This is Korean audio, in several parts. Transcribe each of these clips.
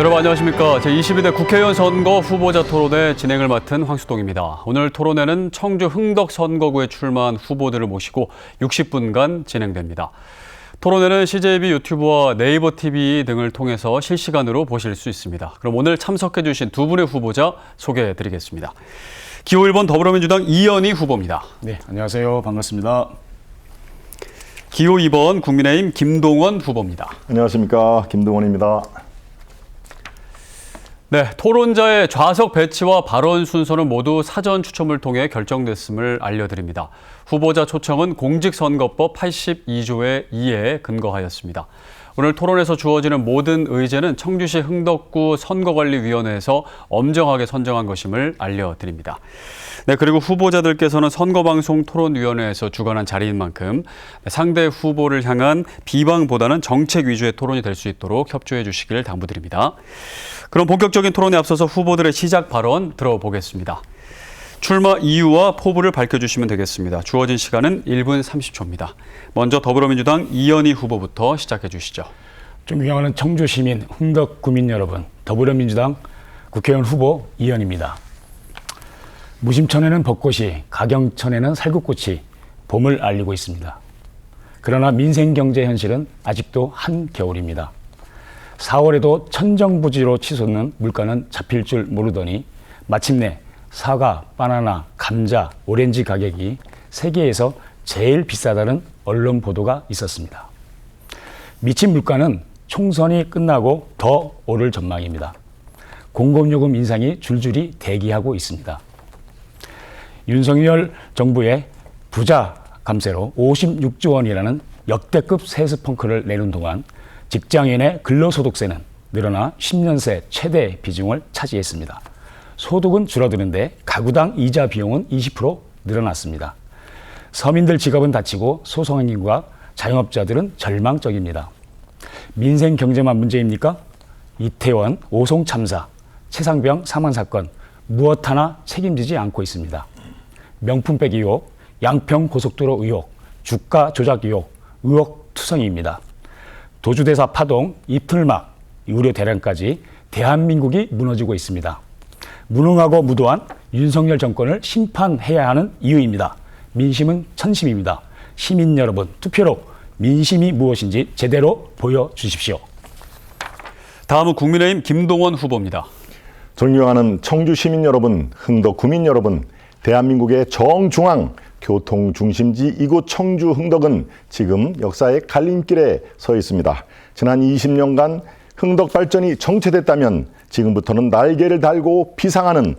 여러분 안녕하십니까. 제22대 국회의원 선거 후보자 토론회 진행을 맡은 황수동입니다. 오늘 토론회는 청주 흥덕 선거구에 출마한 후보들을 모시고 60분간 진행됩니다. 토론회는 CJB 유튜브와 네이버 TV 등을 통해서 실시간으로 보실 수 있습니다. 그럼 오늘 참석해 주신 두 분의 후보자 소개해 드리겠습니다. 기호 1번 더불어민주당 이현희 후보입니다. 네, 안녕하세요. 반갑습니다. 기호 2번 국민의힘 김동원 후보입니다. 안녕하십니까. 김동원입니다. 네, 토론자의 좌석 배치와 발언 순서는 모두 사전 추첨을 통해 결정됐음을 알려드립니다. 후보자 초청은 공직선거법 82조의 2에 근거하였습니다. 오늘 토론에서 주어지는 모든 의제는 청주시 흥덕구 선거관리위원회에서 엄정하게 선정한 것임을 알려드립니다. 네, 그리고 후보자들께서는 선거방송 토론위원회에서 주관한 자리인 만큼 상대 후보를 향한 비방보다는 정책 위주의 토론이 될 수 있도록 협조해 주시길 당부드립니다. 그럼 본격적인 토론에 앞서서 후보들의 시작 발언 들어보겠습니다. 출마 이유와 포부를 밝혀주시면 되겠습니다. 주어진 시간은 1분 30초입니다. 먼저 더불어민주당 이현희 후보부터 시작해 주시죠. 존경하는 청주시민, 흥덕구민 여러분, 더불어민주당 국회의원 후보 이현희입니다. 무심천에는 벚꽃이, 가경천에는 살구꽃이 봄을 알리고 있습니다. 그러나 민생경제 현실은 아직도 한겨울입니다. 4월에도 천정부지로 치솟는 물가는 잡힐 줄 모르더니 마침내 사과, 바나나, 감자, 오렌지 가격이 세계에서 제일 비싸다는 언론 보도가 있었습니다. 미친 물가는 총선이 끝나고 더 오를 전망입니다. 공공요금 인상이 줄줄이 대기하고 있습니다. 윤석열 정부의 부자 감세로 56조 원이라는 역대급 세습펑크를 내는 동안 직장인의 근로소득세는 늘어나 10년 새 최대 비중을 차지했습니다. 소득은 줄어드는데 가구당 이자 비용은 20% 늘어났습니다. 서민들 지갑은 다치고 소상인과 자영업자들은 절망적입니다. 민생 경제만 문제입니까? 이태원 오송 참사, 최상병 사망 사건 무엇 하나 책임지지 않고 있습니다. 명품 빼기 의혹, 양평 고속도로 의혹, 주가 조작 의혹 투성이입니다. 도주대사 파동, 이틀막, 의료 대란까지 대한민국이 무너지고 있습니다. 무능하고 무도한 윤석열 정권을 심판해야 하는 이유입니다. 민심은 천심입니다. 시민 여러분, 투표로 민심이 무엇인지 제대로 보여주십시오. 다음은 국민의힘 김동원 후보입니다. 존경하는 청주 시민 여러분, 흥덕 구민 여러분, 대한민국의 정중앙 교통 중심지 이곳 청주 흥덕은 지금 역사의 갈림길에 서 있습니다. 지난 20년간 흥덕 발전이 정체됐다면 지금부터는 날개를 달고 비상을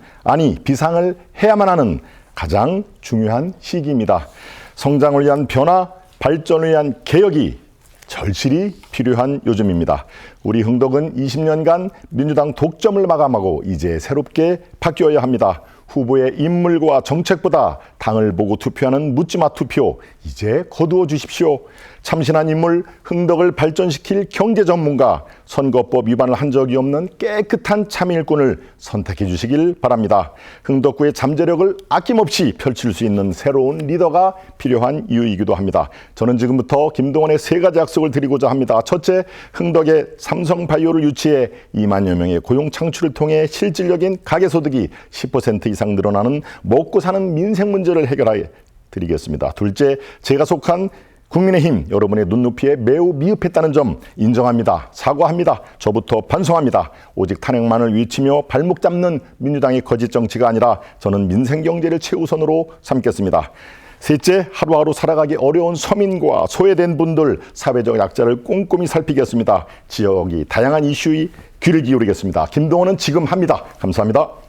해야만 하는 가장 중요한 시기입니다. 성장을 위한 변화, 발전을 위한 개혁이 절실히 필요한 요즘입니다. 우리 흥덕은 20년간 민주당 독점을 마감하고 이제 새롭게 바뀌어야 합니다. 후보의 인물과 정책보다 당을 보고 투표하는 묻지마 투표 이제 거두어 주십시오. 참신한 인물, 흥덕을 발전시킬 경제 전문가, 선거법 위반을 한 적이 없는 깨끗한 참일꾼을 선택해 주시길 바랍니다. 흥덕구의 잠재력을 아낌없이 펼칠 수 있는 새로운 리더가 필요한 이유이기도 합니다. 저는 지금부터 김동원의 세 가지 약속을 드리고자 합니다. 첫째, 흥덕에 삼성바이오를 유치해 2만여 명의 고용 창출을 통해 실질적인 가계소득이 10% 이상 늘어나는 먹고 사는 민생 문제를 해결해 드리겠습니다. 둘째, 제가 속한 국민의힘 여러분의 눈높이에 매우 미흡했다는 점 인정합니다. 사과합니다. 저부터 반성합니다. 오직 탄핵만을 외치며 발목 잡는 민주당의 거짓 정치가 아니라 저는 민생 경제를 최우선으로 삼겠습니다. 셋째, 하루하루 살아가기 어려운 서민과 소외된 분들, 사회적 약자를 꼼꼼히 살피겠습니다. 지역이 다양한 이슈에 귀를 기울이겠습니다. 김동원은 지금 합니다. 감사합니다.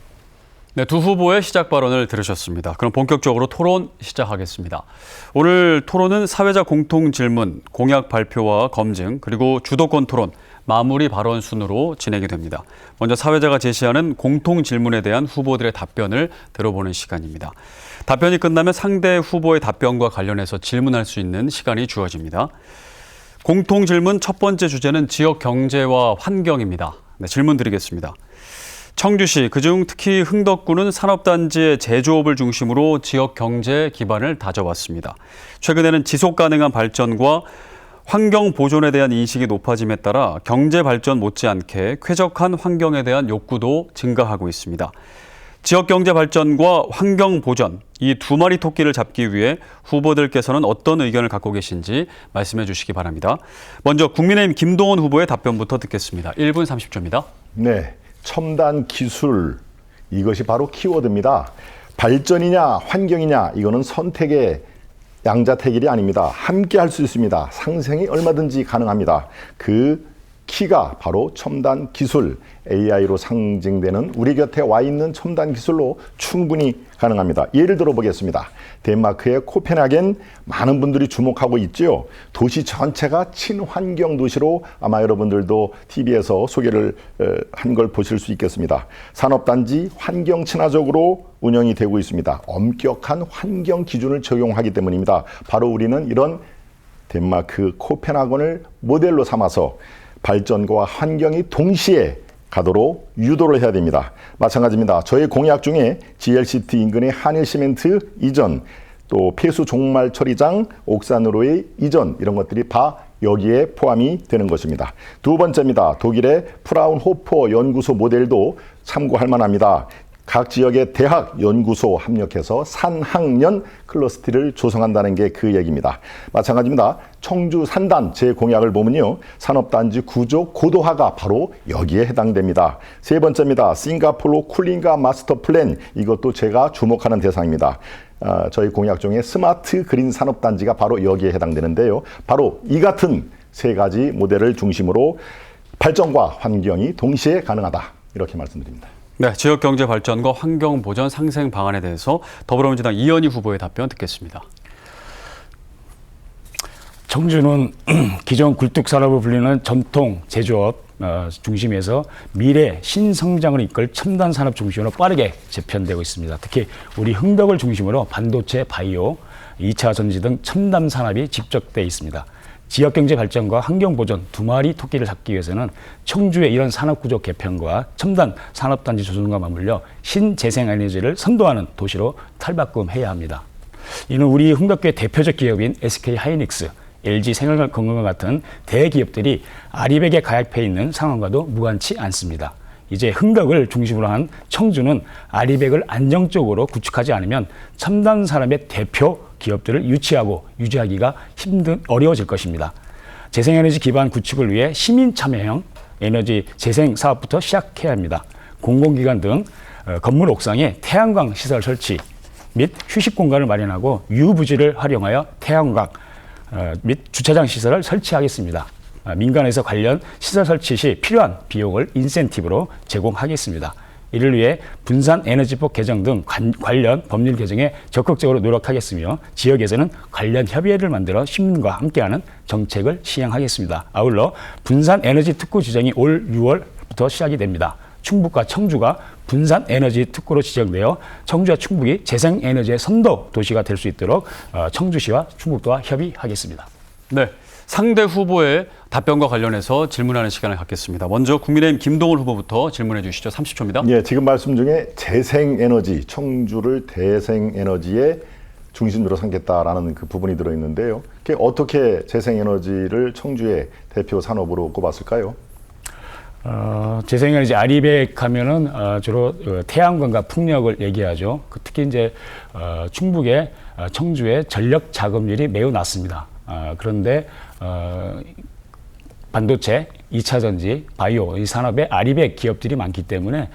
네, 두 후보의 시작 발언을 들으셨습니다. 그럼 본격적으로 토론 시작하겠습니다. 오늘 토론은 사회자 공통 질문, 공약 발표와 검증, 그리고 주도권 토론, 마무리 발언 순으로 진행이 됩니다. 먼저 사회자가 제시하는 공통 질문에 대한 후보들의 답변을 들어보는 시간입니다. 답변이 끝나면 상대 후보의 답변과 관련해서 질문할 수 있는 시간이 주어집니다. 공통 질문 첫 번째 주제는 지역 경제와 환경입니다. 네, 질문 드리겠습니다. 청주시, 그중 특히 흥덕구는 산업단지의 제조업을 중심으로 지역 경제 기반을 다져왔습니다. 최근에는 지속 가능한 발전과 환경 보존에 대한 인식이 높아짐에 따라 경제 발전 못지않게 쾌적한 환경에 대한 욕구도 증가하고 있습니다. 지역 경제 발전과 환경 보전, 이 두 마리 토끼를 잡기 위해 후보들께서는 어떤 의견을 갖고 계신지 말씀해 주시기 바랍니다. 먼저 국민의힘 김동원 후보의 답변부터 듣겠습니다. 1분 30초입니다. 네, 첨단 기술 이것이 바로 키워드입니다. 발전이냐 환경이냐 이거는 선택의 양자택일이 아닙니다. 함께 할 수 있습니다. 상생이 얼마든지 가능합니다. 그 키가 바로 첨단 기술, AI로 상징되는 우리 곁에 와 있는 첨단 기술로 충분히 가능합니다. 예를 들어 보겠습니다. 덴마크의 코펜하겐 많은 분들이 주목하고 있죠. 도시 전체가 친환경 도시로 아마 여러분들도 TV에서 소개를 한 걸 보실 수 있겠습니다. 산업단지 환경 친화적으로 운영이 되고 있습니다. 엄격한 환경 기준을 적용하기 때문입니다. 바로 우리는 이런 덴마크 코펜하겐을 모델로 삼아서 발전과 환경이 동시에 가도록 유도를 해야 됩니다. 마찬가지입니다. 저의 공약 중에 GLCT 인근의 한일시멘트 이전, 또 폐수 종말 처리장 옥산으로의 이전 이런 것들이 다 여기에 포함이 되는 것입니다. 두 번째입니다. 독일의 프라운호퍼 연구소 모델도 참고할 만합니다. 각 지역의 대학, 연구소 합력해서 산학년 클러스터를 조성한다는 게 그 얘기입니다. 마찬가지입니다. 청주 산단 제 공약을 보면요. 산업단지 구조 고도화가 바로 여기에 해당됩니다. 세 번째입니다. 싱가포르 쿨링가 마스터 플랜 이것도 제가 주목하는 대상입니다. 저희 공약 중에 스마트 그린 산업단지가 바로 여기에 해당되는데요. 바로 이 같은 세 가지 모델을 중심으로 발전과 환경이 동시에 가능하다. 이렇게 말씀드립니다. 네, 지역 경제 발전과 환경 보전 상생 방안에 대해서 더불어민주당 이현희 후보의 답변 듣겠습니다. 청주는 기존 굴뚝산업을 불리는 전통 제조업 중심에서 미래 신성장을 이끌 첨단 산업 중심으로 빠르게 재편되고 있습니다. 특히 우리 흥덕을 중심으로 반도체, 바이오, 2차 전지 등 첨단 산업이 집적돼 있습니다. 지역경제 발전과 환경보전 두 마리 토끼를 잡기 위해서는 청주의 이런 산업구조 개편과 첨단 산업단지 조성과 맞물려 신재생에너지를 선도하는 도시로 탈바꿈해야 합니다. 이는 우리 흥덕교의 대표적 기업인 SK하이닉스, LG생활건강과 같은 대기업들이 아리백에 가입해 있는 상황과도 무관치 않습니다. 이제 흥덕을 중심으로 한 청주는 아리백을 안정적으로 구축하지 않으면 첨단 산업의 대표 기업들을 유치하고 유지하기가 어려워질 것입니다. 재생에너지 기반 구축을 위해 시민 참여형 에너지 재생 사업부터 시작해야 합니다. 공공기관 등 건물 옥상에 태양광 시설 설치 및 휴식 공간을 마련하고 유부지를 활용하여 태양광 및 주차장 시설을 설치하겠습니다. 민간에서 관련 시설 설치 시 필요한 비용을 인센티브로 제공하겠습니다. 이를 위해 분산에너지법 개정 등 관련 법률 개정에 적극적으로 노력하겠으며 지역에서는 관련 협의회를 만들어 시민과 함께하는 정책을 시행하겠습니다. 아울러 분산에너지 특구 지정이 올 6월부터 시작이 됩니다. 충북과 청주가 분산에너지 특구로 지정되어 청주와 충북이 재생에너지의 선도 도시가 될 수 있도록 청주시와 충북도와 협의하겠습니다. 네, 상대 후보의 답변과 관련해서 질문하는 시간을 갖겠습니다. 먼저 국민의힘 김동원 후보부터 질문해 주시죠. 30초입니다. 예, 지금 말씀 중에 재생에너지, 청주를 대생에너지의 중심으로 삼겠다라는 그 부분이 들어있는데요. 어떻게 재생에너지를 청주의 대표 산업으로 꼽았을까요? 재생에너지 아리백 하면은 주로 태양광과 풍력을 얘기하죠. 특히 이제 충북의 청주의 전력 작업률이 매우 낮습니다. 그런데 반도체, 2차 전지, 바이오 이 산업에 아리백 기업들이 많기 때문에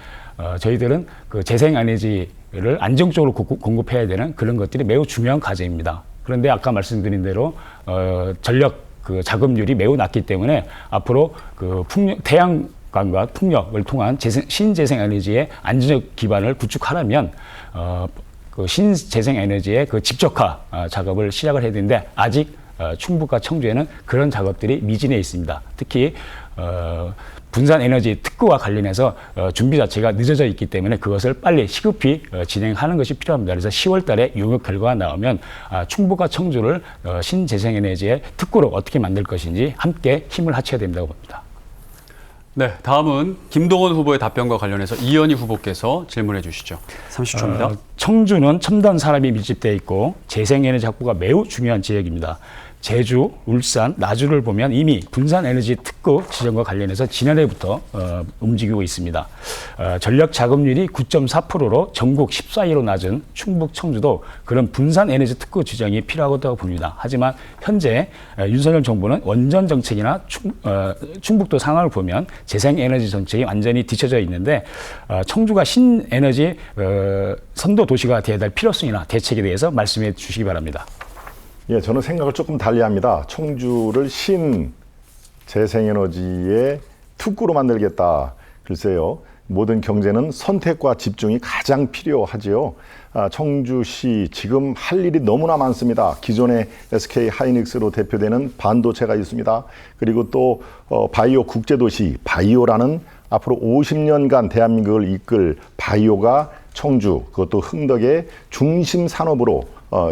저희들은 그 재생에너지를 안정적으로 공급해야 되는 그런 것들이 매우 중요한 과제입니다. 그런데 아까 말씀드린 대로 전력 그 작업률이 매우 낮기 때문에 앞으로 그 태양광과 풍력을 통한 신재생에너지의 안전적 기반을 구축하려면 그 신재생에너지의 그 집적화 작업을 시작을 해야 되는데 아직 충북과 청주에는 그런 작업들이 미진해 있습니다. 특히 분산에너지 특구와 관련해서 준비 자체가 늦어져 있기 때문에 그것을 빨리 시급히 진행하는 것이 필요합니다. 그래서 10월 달에 용역 결과가 나오면 충북과 청주를 신재생에너지의 특구로 어떻게 만들 것인지 함께 힘을 합쳐야 된다고 봅니다. 네, 다음은 김동원 후보의 답변과 관련해서 이현희 후보께서 질문해 주시죠. 30초입니다. 청주는 첨단 산업이 밀집되어 있고 재생에너지 확보가 매우 중요한 지역입니다. 제주, 울산, 나주를 보면 이미 분산에너지 특구 지정과 관련해서 지난해부터 움직이고 있습니다. 전력 자금률이 9.4%로 전국 14위로 낮은 충북, 청주도 그런 분산에너지 특구 지정이 필요하다고 봅니다. 하지만 현재 윤석열 정부는 원전 정책이나 충북도 상황을 보면 재생에너지 정책이 완전히 뒤처져 있는데 청주가 신에너지 선도 도시가 되어야 될 필요성이나 대책에 대해서 말씀해 주시기 바랍니다. 예, 저는 생각을 조금 달리합니다. 청주를 신 재생에너지의 특구로 만들겠다. 글쎄요, 모든 경제는 선택과 집중이 가장 필요하지요. 청주시 지금 할 일이 너무나 많습니다. 기존의 SK 하이닉스로 대표되는 반도체가 있습니다. 그리고 또 바이오 국제도시 바이오라는 앞으로 50년간 대한민국을 이끌 바이오가 청주, 그것도 흥덕의 중심 산업으로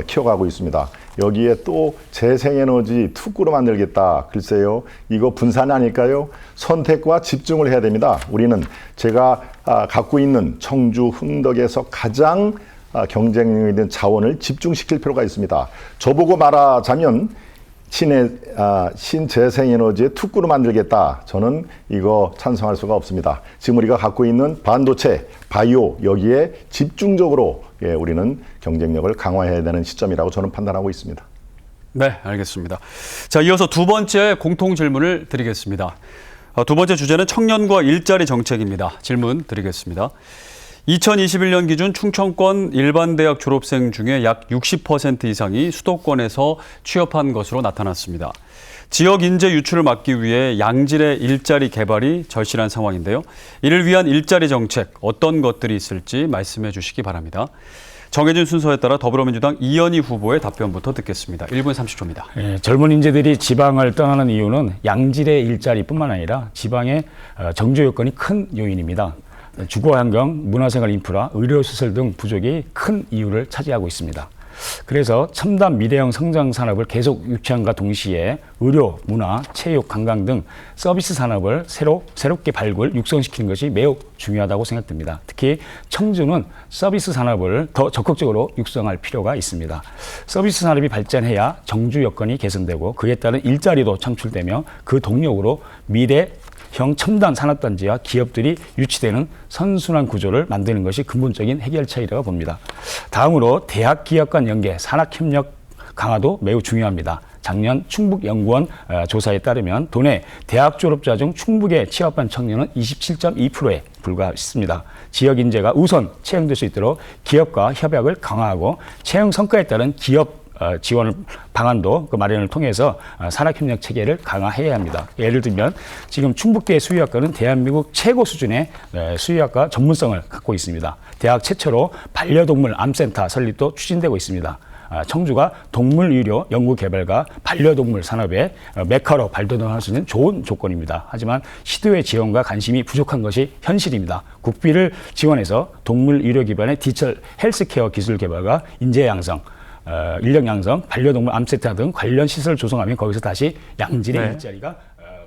키워가고 있습니다. 여기에 또 재생에너지 특구로 만들겠다. 글쎄요, 이거 분산 아닐까요? 선택과 집중을 해야 됩니다. 우리는 제가 갖고 있는 청주 흥덕에서 가장 경쟁력 있는 자원을 집중시킬 필요가 있습니다. 저보고 말하자면 신재생에너지의 특구로 만들겠다. 저는 이거 찬성할 수가 없습니다. 지금 우리가 갖고 있는 반도체, 바이오 여기에 집중적으로 우리는 경쟁력을 강화해야 되는 시점이라고 저는 판단하고 있습니다. 네, 알겠습니다. 자, 이어서 두 번째 공통 질문을 드리겠습니다. 두 번째 주제는 청년과 일자리 정책입니다. 질문 드리겠습니다. 2021년 기준 충청권 일반대학 졸업생 중에 약 60% 이상이 수도권에서 취업한 것으로 나타났습니다. 지역 인재 유출을 막기 위해 양질의 일자리 개발이 절실한 상황인데요. 이를 위한 일자리 정책 어떤 것들이 있을지 말씀해 주시기 바랍니다. 정해진 순서에 따라 더불어민주당 이현희 후보의 답변부터 듣겠습니다. 1분 30초입니다. 네, 젊은 인재들이 지방을 떠나는 이유는 양질의 일자리뿐만 아니라 지방의 정조 여건이 큰 요인입니다. 주거환경, 문화생활 인프라, 의료시설 등 부족이 큰 이유를 차지하고 있습니다. 그래서 첨단 미래형 성장 산업을 계속 유치함과 동시에 의료, 문화, 체육, 관광 등 서비스 산업을 새롭게 발굴, 육성시키는 것이 매우 중요하다고 생각됩니다. 특히 청주는 서비스 산업을 더 적극적으로 육성할 필요가 있습니다. 서비스 산업이 발전해야 정주 여건이 개선되고 그에 따른 일자리도 창출되며 그 동력으로 미래형 첨단 산업단지와 기업들이 유치되는 선순환 구조를 만드는 것이 근본적인 해결책이라고 봅니다. 다음으로 대학 기업 간 연계, 산학협력 강화도 매우 중요합니다. 작년 충북연구원 조사에 따르면 도내 대학 졸업자 중 충북에 취업한 청년은 27.2%에 불과했습니다. 지역 인재가 우선 채용될 수 있도록 기업과 협약을 강화하고 채용 성과에 따른 기업 지원 방안도 그 마련을 통해서 산학협력 체계를 강화해야 합니다. 예를 들면 지금 충북대 수의학과는 대한민국 최고 수준의 수의학과 전문성을 갖고 있습니다. 대학 최초로 반려동물 암센터 설립도 추진되고 있습니다. 청주가 동물의료 연구개발과 반려동물 산업의 메카로 발돋움할 수 있는 좋은 조건입니다. 하지만 시도의 지원과 관심이 부족한 것이 현실입니다. 국비를 지원해서 동물의료 기반의 디지털 헬스케어 기술 개발과 인재 양성, 인력 양성, 반려동물 암센터 등 관련 시설을 조성하면 거기서 다시 양질의 일자리가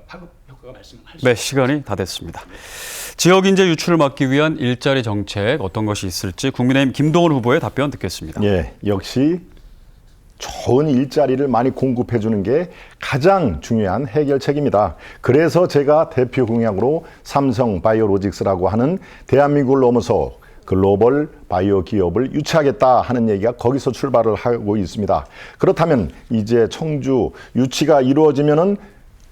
파급 효과가 발생할 수 네, 시간이 다 됐습니다. 지역 인재 유출을 막기 위한 일자리 정책 어떤 것이 있을지 국민의힘 김동연 후보의 답변 듣겠습니다. 예, 역시 좋은 일자리를 많이 공급해 주는 게 가장 중요한 해결책입니다. 그래서 제가 대표 공약으로 삼성 바이오로직스라고 하는 대한민국을 넘어서 글로벌 바이오 기업을 유치하겠다 하는 얘기가 거기서 출발을 하고 있습니다. 그렇다면 이제 청주 유치가 이루어지면은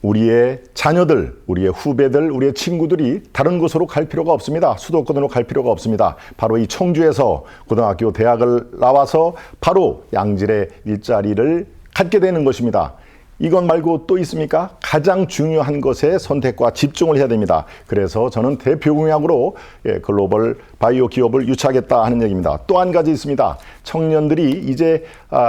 우리의 자녀들, 우리의 후배들, 우리의 친구들이 다른 곳으로 갈 필요가 없습니다. 수도권으로 갈 필요가 없습니다. 바로 이 청주에서 고등학교, 대학을 나와서 바로 양질의 일자리를 갖게 되는 것입니다. 이것 말고 또 있습니까? 가장 중요한 것에 선택과 집중을 해야 됩니다. 그래서 저는 대표 공약으로 글로벌 바이오 기업을 유치하겠다 하는 얘기입니다. 또 한 가지 있습니다. 청년들이 이제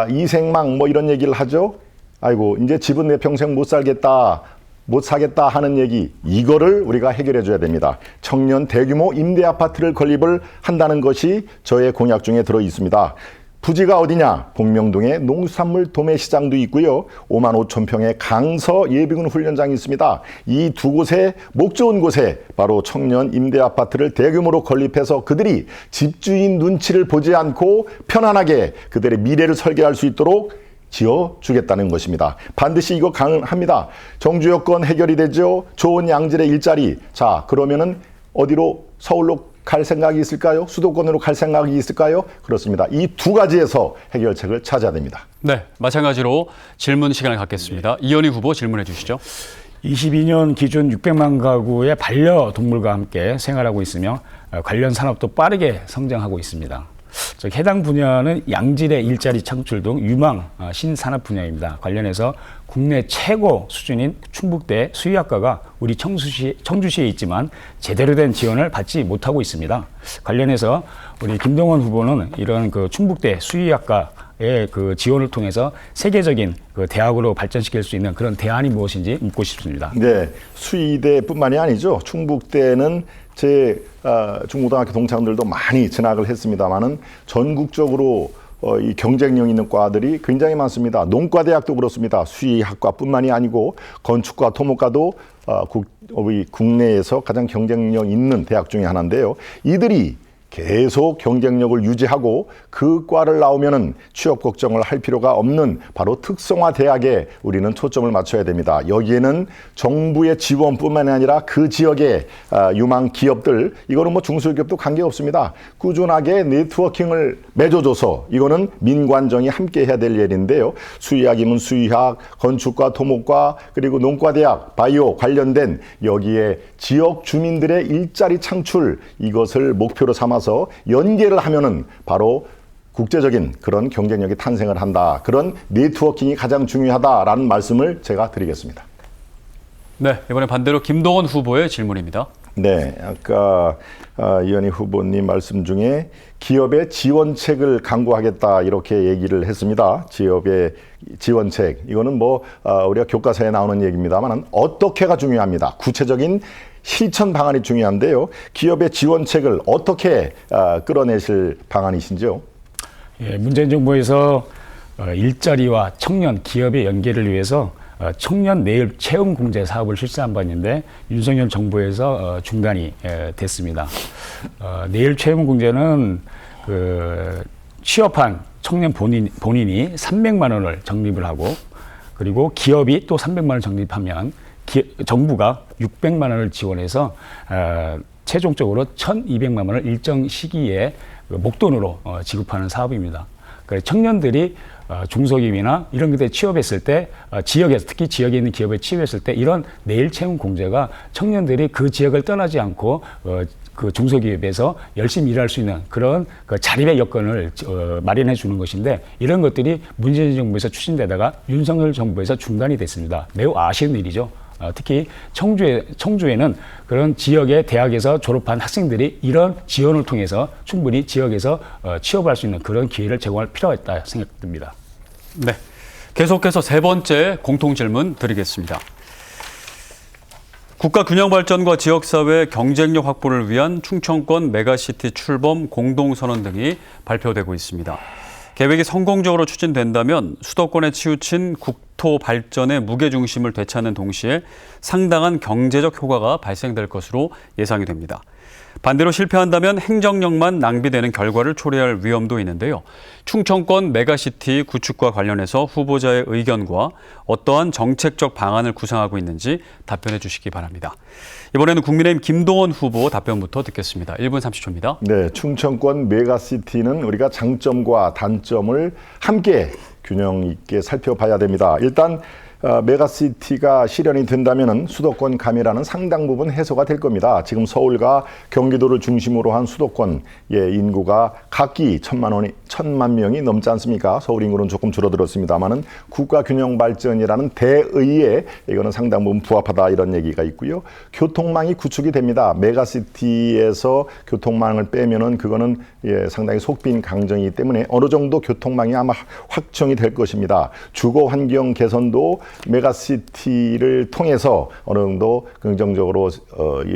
이생망 뭐 이런 얘기를 하죠. 아이고 이제 집은 내 평생 못 살겠다, 못 사겠다 하는 얘기, 이거를 우리가 해결해 줘야 됩니다. 청년 대규모 임대 아파트를 건립을 한다는 것이 저의 공약 중에 들어 있습니다. 부지가 어디냐? 복명동에 농수산물 도매시장도 있고요. 5만 5천 평의 강서 예비군 훈련장이 있습니다. 이 두 곳에 목 좋은 곳에 바로 청년 임대 아파트를 대규모로 건립해서 그들이 집주인 눈치를 보지 않고 편안하게 그들의 미래를 설계할 수 있도록 지어주겠다는 것입니다. 반드시 이거 가능합니다. 정주 여건 해결이 되죠. 좋은 양질의 일자리. 자, 그러면은 어디로 서울로 갈 생각이 있을까요? 수도권으로 갈 생각이 있을까요? 그렇습니다. 이 두 가지에서 해결책을 찾아야 됩니다. 네, 마찬가지로 질문 시간을 갖겠습니다. 이현희 후보 질문해 주시죠. 22년 기준 600만 가구의 반려동물과 함께 생활하고 있으며 관련 산업도 빠르게 성장하고 있습니다. 즉 해당 분야는 양질의 일자리 창출 등 유망 신산업 분야입니다. 관련해서 국내 최고 수준인 충북대 수의학과가 우리 청주시에 있지만 제대로 된 지원을 받지 못하고 있습니다. 관련해서 우리 김동원 후보는 이런 그 충북대 수의학과의 그 지원을 통해서 세계적인 그 대학으로 발전시킬 수 있는 그런 대안이 무엇인지 묻고 싶습니다. 네, 수의대뿐만이 아니죠. 충북대는 제 중고등학교 동창들도 많이 진학을 했습니다만은 전국적으로 이 경쟁력 있는 과들이 굉장히 많습니다. 농과대학도 그렇습니다. 수의학과뿐만이 아니고 건축과 토목과도 우리 국내에서 가장 경쟁력 있는 대학 중에 하나인데요. 이들이 계속 경쟁력을 유지하고 그 과를 나오면은 취업 걱정을 할 필요가 없는 바로 특성화 대학에 우리는 초점을 맞춰야 됩니다. 여기에는 정부의 지원뿐만이 아니라 그 지역의 유망 기업들, 이거는 뭐 중소기업도 관계없습니다. 꾸준하게 네트워킹을 맺어줘서 이거는 민관정이 함께 해야 될 일인데요. 수의학이면 수의학, 건축과 토목과 그리고 농과대학, 바이오 관련된 여기에 지역 주민들의 일자리 창출, 이것을 목표로 삼아서 연계를 하면은 바로 국제적인 그런 경쟁력이 탄생을 한다. 그런 네트워킹이 가장 중요하다라는 말씀을 제가 드리겠습니다. 네, 이번에 반대로 김동원 후보의 질문입니다. 네, 아까 이현희 후보님 말씀 중에 기업의 지원책을 강구하겠다 이렇게 얘기를 했습니다. 기업의 지원책, 이거는 뭐 우리가 교과서에 나오는 얘기입니다만 어떻게가 중요합니다. 구체적인 실천 방안이 중요한데요. 기업의 지원책을 어떻게 끌어내실 방안이신지요? 예, 문재인 정부에서 일자리와 청년, 기업의 연계를 위해서 청년 내일 채용 공제 사업을 실시한 바 있는데 윤석열 정부에서 중단이 됐습니다. 내일 채용 공제는 그 취업한 청년 본인이 300만 원을 적립을 하고 그리고 기업이 또 300만 원 적립하면 정부가 600만 원을 지원해서 최종적으로 1,200만 원을 일정 시기에 목돈으로 지급하는 사업입니다. 그래서 청년들이 중소기업이나 이런 데 취업했을 때 지역에서 특히 지역에 있는 기업에 취업했을 때 이런 내일 채용 공제가 청년들이 그 지역을 떠나지 않고 그 중소기업에서 열심히 일할 수 있는 그런 그 자립의 여건을 마련해 주는 것인데 이런 것들이 문재인 정부에서 추진되다가 윤석열 정부에서 중단이 됐습니다. 매우 아쉬운 일이죠. 특히 청주에는 그런 지역의 대학에서 졸업한 학생들이 이런 지원을 통해서 충분히 지역에서 취업할 수 있는 그런 기회를 제공할 필요가 있다 생각됩니다. 네, 계속해서 세 번째 공통 질문 드리겠습니다. 국가 균형 발전과 지역사회 경쟁력 확보를 위한 충청권 메가시티 출범 공동선언 등이 발표되고 있습니다. 계획이 성공적으로 추진된다면 수도권에 치우친 국토 발전의 무게중심을 되찾는 동시에 상당한 경제적 효과가 발생될 것으로 예상이 됩니다. 반대로 실패한다면 행정력만 낭비되는 결과를 초래할 위험도 있는데요. 충청권 메가시티 구축과 관련해서 후보자의 의견과 어떠한 정책적 방안을 구상하고 있는지 답변해 주시기 바랍니다. 이번에는 국민의힘 김동원 후보 답변부터 듣겠습니다. 1분 30초입니다. 네, 충청권 메가시티는 우리가 장점과 단점을 함께 균형 있게 살펴봐야 됩니다. 일단 메가시티가 실현이 된다면 수도권 감이라는 상당 부분 해소가 될 겁니다. 지금 서울과 경기도를 중심으로 한 수도권의 인구가 각기 1,000만 명이 넘지 않습니까? 서울 인구는 조금 줄어들었습니다만은 국가균형발전이라는 대의에 이거는 상당 부분 부합하다 이런 얘기가 있고요. 교통망이 구축이 됩니다. 메가시티에서 교통망을 빼면은 그거는 상당히 속빈 강정이기 때문에 어느 정도 교통망이 아마 확정이 될 것입니다. 주거 환경 개선도 메가시티를 통해서 어느 정도 긍정적으로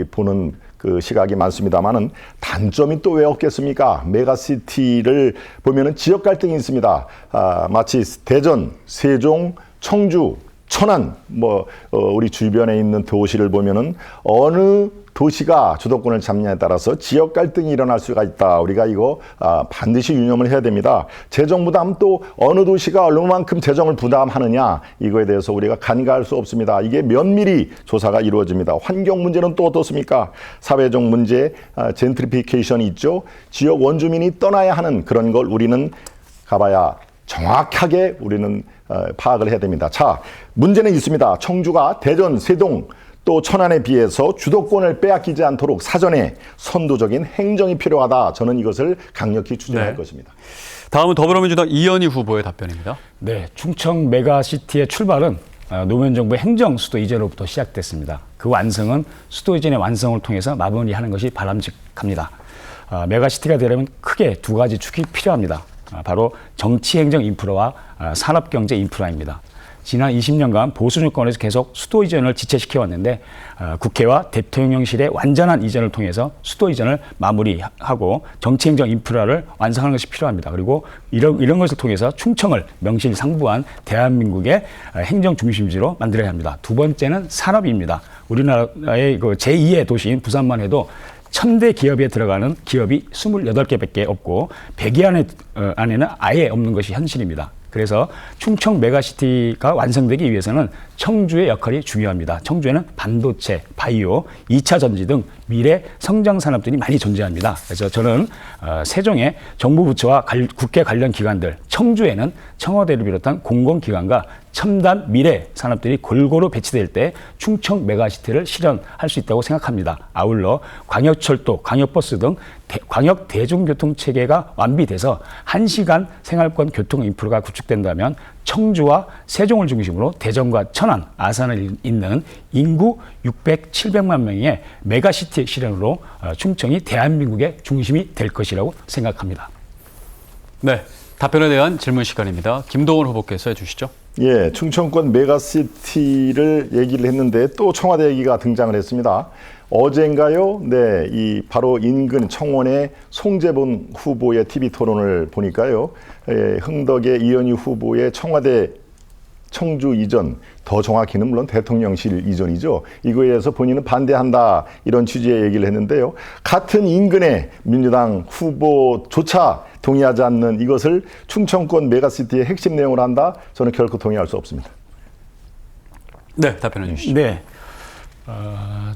보는 그 시각이 많습니다만은 단점이 또 왜 없겠습니까? 메가시티를 보면은 지역 갈등이 있습니다. 마치 대전, 세종, 청주, 천안, 우리 주변에 있는 도시를 보면은 어느 도시가 주도권을 잡냐에 따라서 지역 갈등이 일어날 수가 있다. 우리가 이거 반드시 유념을 해야 됩니다. 재정 부담 또 어느 도시가 얼마만큼 재정을 부담하느냐 이거에 대해서 우리가 간과할 수 없습니다. 이게 면밀히 조사가 이루어집니다. 환경 문제는 또 어떻습니까? 사회적 문제, 젠트리피케이션이 있죠. 지역 원주민이 떠나야 하는 그런 걸 우리는 가봐야 정확하게 우리는 파악을 해야 됩니다. 자, 문제는 있습니다. 청주가 대전, 세동 또 천안에 비해서 주도권을 빼앗기지 않도록 사전에 선도적인 행정이 필요하다. 저는 이것을 강력히 추진할 것입니다. 다음은 더불어민주당 이현희 후보의 답변입니다. 네, 충청 메가시티의 출발은 노무현 정부의 행정 수도 이전으로부터 시작됐습니다. 그 완성은 수도 이전의 완성을 통해서 마무리하는 것이 바람직합니다. 메가시티가 되려면 크게 두 가지 축이 필요합니다. 바로 정치 행정 인프라와 산업 경제 인프라입니다. 지난 20년간 보수 정권에서 계속 수도 이전을 지체시켜 왔는데 국회와 대통령실의 완전한 이전을 통해서 수도 이전을 마무리하고 정치 행정 인프라를 완성하는 것이 필요합니다. 그리고 이런 것을 통해서 충청을 명실상부한 대한민국의 행정 중심지로 만들어야 합니다. 두 번째는 산업입니다. 우리나라의 그 제2의 도시인 부산만 해도 1000대 기업에 들어가는 기업이 28개밖에 없고 100위 안에는 아예 없는 것이 현실입니다. 그래서 충청 메가시티가 완성되기 위해서는 청주의 역할이 중요합니다. 청주에는 반도체, 바이오, 2차 전지 등 미래 성장 산업들이 많이 존재합니다. 그래서 저는 세종의 정부 부처와 국회 관련 기관들, 청주에는 청와대를 비롯한 공공기관과 첨단 미래 산업들이 골고루 배치될 때 충청 메가시티를 실현할 수 있다고 생각합니다. 아울러 광역철도, 광역버스 등 광역 대중교통 체계가 완비돼서 1시간 생활권 교통 인프라가 구축된다면 청주와 세종을 중심으로 대전과 천안, 아산을 잇는 인구 600, 700만 명의 메가시티 실현으로 충청이 대한민국의 중심이 될 것이라고 생각합니다. 네, 답변에 대한 질문 시간입니다. 김동훈 후보께서 해주시죠. 예, 충청권 메가시티를 얘기를 했는데 또 청와대 얘기가 등장을 했습니다. 어젠가요? 네, 바로 인근 청원의 송재본 후보의 TV 토론을 보니까요. 흥덕의 이현희 후보의 청와대 청주 이전, 더 정확히는 물론 대통령실 이전이죠. 이거에 대해서 본인은 반대한다 이런 취지의 얘기를 했는데요. 같은 인근의 민주당 후보조차 동의하지 않는 이것을 충청권 메가시티의 핵심 내용으로 한다? 저는 결코 동의할 수 없습니다. 네, 답변해 주시죠. 네,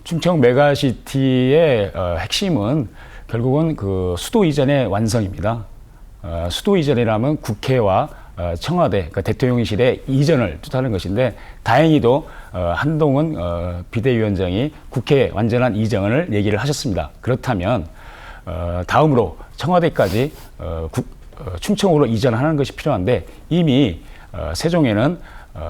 충청 메가시티의 핵심은 결국은 그 수도 이전의 완성입니다. 수도 이전이라면 국회와 청와대, 그러니까 대통령실의 이전을 뜻하는 것인데 다행히도 한동훈 비대위원장이 국회 완전한 이전을 얘기를 하셨습니다. 그렇다면 다음으로 청와대까지 충청으로 이전하는 것이 필요한데 이미 세종에는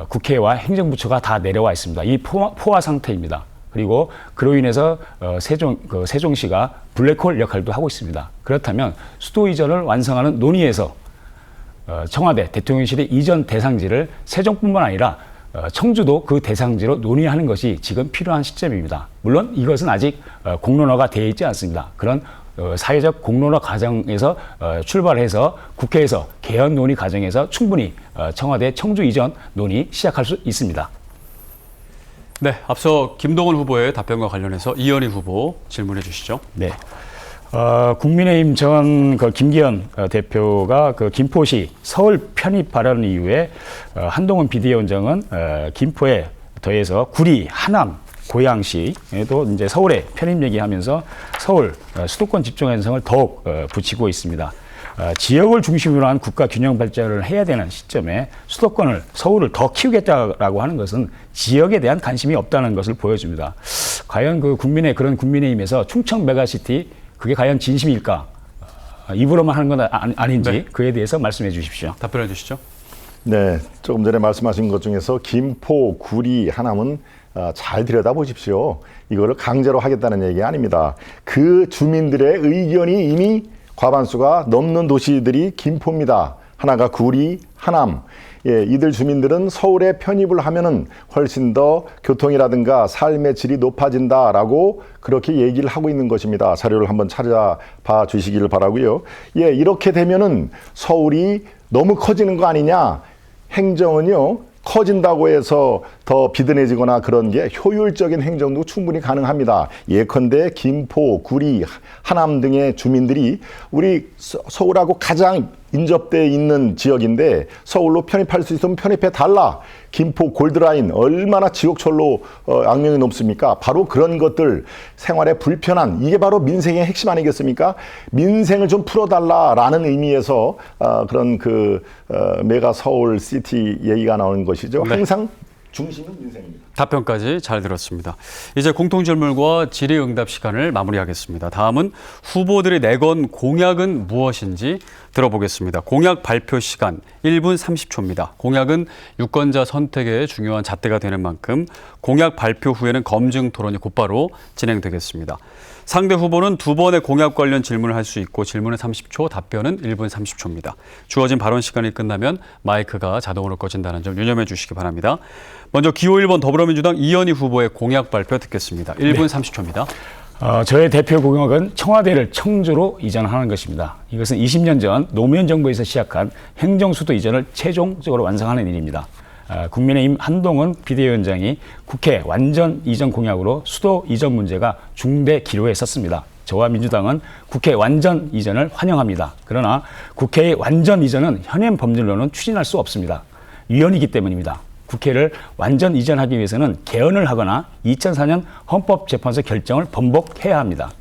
국회와 행정부처가 다 내려와 있습니다. 이 포화 상태입니다. 그리고 그로 인해서 세종시가 블랙홀 역할도 하고 있습니다. 그렇다면 수도 이전을 완성하는 논의에서 청와대, 대통령실의 이전 대상지를 세종뿐만 아니라 청주도 그 대상지로 논의하는 것이 지금 필요한 시점입니다. 물론 이것은 아직 공론화가 되어 있지 않습니다. 그런 사회적 공론화 과정에서 출발해서 국회에서 개헌 논의 과정에서 충분히 청와대 청주 이전 논의 시작할 수 있습니다. 네, 앞서 김동훈 후보의 답변과 관련해서 이현희 후보 질문해 주시죠. 네. 국민의힘 전 김기현 대표가 김포시 서울 편입 발언 이후에 한동훈 비대위원장은 김포에 더해서 구리, 하남, 고양시에도 이제 서울에 편입 얘기하면서 서울 수도권 집중 현상을 더욱 붙이고 있습니다. 지역을 중심으로 한 국가 균형 발전을 해야 되는 시점에 수도권을 서울을 더 키우겠다라고 하는 것은 지역에 대한 관심이 없다는 것을 보여줍니다. 과연 그런 국민의힘에서 충청 메가시티 그게 과연 진심일까? 입으로만 하는 건 아닌지 네. 그에 대해서 말씀해 주십시오. 답변해 주시죠. 네, 조금 전에 말씀하신 것 중에서 김포, 구리, 하남은 잘 들여다보십시오. 이거를 강제로 하겠다는 얘기 아닙니다. 그 주민들의 의견이 이미 과반수가 넘는 도시들이 김포입니다. 하나가 구리, 하남. 예, 이들 주민들은 서울에 편입을 하면은 훨씬 더 교통이라든가 삶의 질이 높아진다라고 그렇게 얘기를 하고 있는 것입니다. 자료를 한번 찾아봐 주시기를 바라고요. 예, 이렇게 되면은 서울이 너무 커지는 거 아니냐? 행정은요, 커진다고 해서 더 비근해지거나 그런 게 효율적인 행정도 충분히 가능합니다. 예컨대 김포, 구리, 하남 등의 주민들이 우리 서울하고 가장 인접돼 있는 지역인데 서울로 편입할 수 있으면 편입해 달라. 김포 골드라인 얼마나 지옥철로 악명이 높습니까? 바로 그런 것들, 생활에 불편한, 이게 바로 민생의 핵심 아니겠습니까? 민생을 좀 풀어달라라는 의미에서 그런 메가 서울 시티 얘기가 나오는 것이죠. 네. 항상 중심은 민생입니다. 답변까지 잘 들었습니다. 이제 공통질문과 질의응답 시간을 마무리하겠습니다. 다음은 후보들이 내건 공약은 무엇인지 들어보겠습니다. 공약 발표 시간 1분 30초입니다. 공약은 유권자 선택에 중요한 잣대가 되는 만큼 공약 발표 후에는 검증 토론이 곧바로 진행되겠습니다. 상대 후보는 두 번의 공약 관련 질문을 할 수 있고 질문은 30초, 답변은 1분 30초입니다. 주어진 발언 시간이 끝나면 마이크가 자동으로 꺼진다는 점 유념해 주시기 바랍니다. 먼저 기호 1번 더불어민주당 이현희 후보의 공약 발표 듣겠습니다. 1분 30초입니다. 저의 대표 공약은 청와대를 청주로 이전하는 것입니다. 이것은 20년 전 노무현 정부에서 시작한 행정수도 이전을 최종적으로 완성하는 일입니다. 국민의힘 한동훈 비대위원장이 국회 완전 이전 공약으로 수도 이전 문제가 중대 기로에 섰습니다. 저와 민주당은 국회 완전 이전을 환영합니다. 그러나 국회의 완전 이전은 현행 법률로는 추진할 수 없습니다. 위헌이기 때문입니다. 국회를 완전 이전하기 위해서는 개헌을 하거나 2004년 헌법재판소 결정을 번복해야 합니다.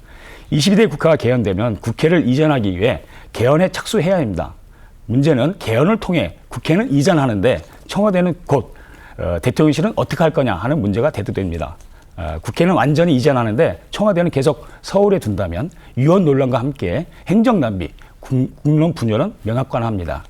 22대 국회가 개헌되면 국회를 이전하기 위해 개헌에 착수해야 합니다. 문제는 개헌을 통해 국회는 이전하는데 청와대는 곧 대통령실은 어떻게 할 거냐 하는 문제가 대두됩니다. 국회는 완전히 이전하는데 청와대는 계속 서울에 둔다면 위헌 논란과 함께 행정 낭비, 국론 분열은 명확관합니다.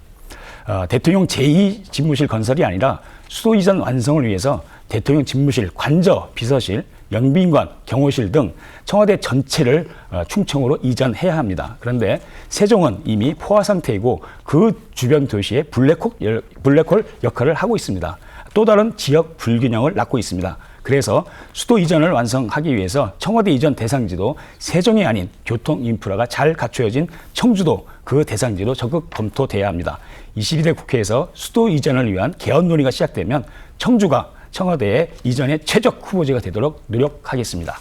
대통령 제2 집무실 건설이 아니라 수도 이전 완성을 위해서 대통령 집무실, 관저, 비서실, 영빈관, 경호실 등 청와대 전체를 충청으로 이전해야 합니다. 그런데 세종은 이미 포화 상태이고 그 주변 도시에 블랙홀 역할을 하고 있습니다. 또 다른 지역 불균형을 낳고 있습니다. 그래서 수도 이전을 완성하기 위해서 청와대 이전 대상지도 세종이 아닌 교통 인프라가 잘 갖춰진 청주도 그 대상지도 적극 검토돼야 합니다. 22대 국회에서 수도 이전을 위한 개헌 논의가 시작되면 청주가 청와대의 이전의 최적 후보지가 되도록 노력하겠습니다.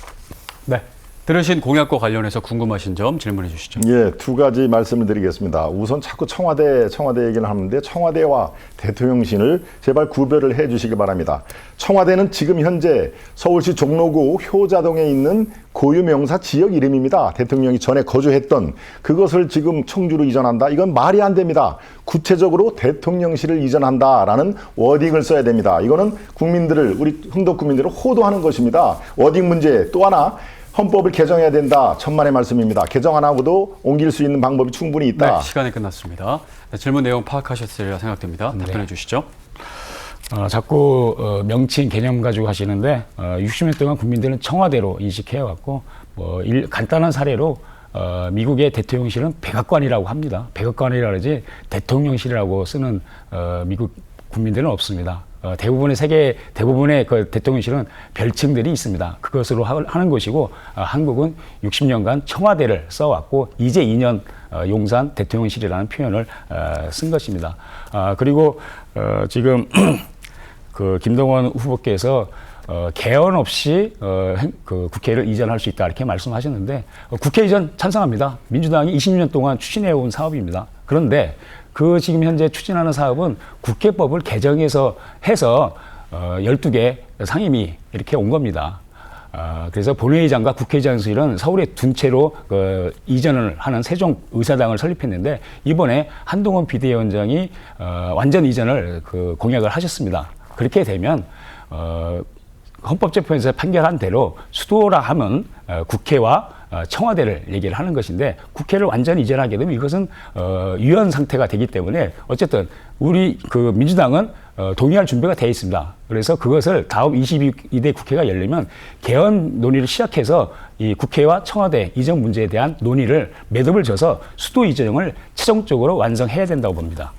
네. 들으신 공약과 관련해서 궁금하신 점 질문해 주시죠. 예, 두 가지 말씀을 드리겠습니다. 우선 자꾸 청와대 얘기를 하는데 청와대와 대통령실을 제발 구별을 해 주시기 바랍니다. 청와대는 지금 현재 서울시 종로구 효자동에 있는 고유명사 지역 이름입니다. 대통령이 전에 거주했던 그것을 지금 청주로 이전한다. 이건 말이 안 됩니다. 구체적으로 대통령실을 이전한다라는 워딩을 써야 됩니다. 이거는 우리 흥덕 국민들을 호도하는 것입니다. 워딩 문제 또 하나 헌법을 개정해야 된다. 천만의 말씀입니다. 개정 안 하고도 옮길 수 있는 방법이 충분히 있다. 네, 시간이 끝났습니다. 네, 질문 내용 파악하셨으리라 생각됩니다. 답변해 주시죠. 자꾸 명칭 개념 가지고 하시는데 60년 동안 국민들은 청와대로 인식해왔고 간단한 사례로 미국의 대통령실은 백악관이라고 합니다. 백악관이라 그러지 대통령실이라고 쓰는 미국 국민들은 없습니다. 세계 대부분의 그 대통령실은 별칭들이 있습니다. 그것으로 하는 것이고 한국은 60년간 청와대를 써왔고 이제 2년 용산 대통령실이라는 표현을 쓴 것입니다. 그리고 지금 그 김동원 후보께서 개헌 없이 그 국회를 이전할 수 있다 이렇게 말씀하셨는데 국회 이전 찬성합니다. 민주당이 20년 동안 추진해온 사업입니다. 그런데 그 지금 현재 추진하는 사업은 국회법을 개정해서 해서 12개 상임위 이렇게 온 겁니다. 그래서 본회의장과 국회의장실은 서울에 둔 채로 이전을 하는 세종의사당을 설립했는데 이번에 한동훈 비대위원장이 완전 이전을 공약을 하셨습니다. 그렇게 되면 헌법재판소에서 판결한 대로 수도라 하면 국회와 청와대를 얘기를 하는 것인데 국회를 완전히 이전하게 되면 이것은 위헌 상태가 되기 때문에 어쨌든 우리 민주당은 동의할 준비가 되어 있습니다. 그래서 그것을 다음 22대 국회가 열리면 개헌 논의를 시작해서 이 국회와 청와대 이전 문제에 대한 논의를 매듭을 져서 수도 이전을 최종적으로 완성해야 된다고 봅니다.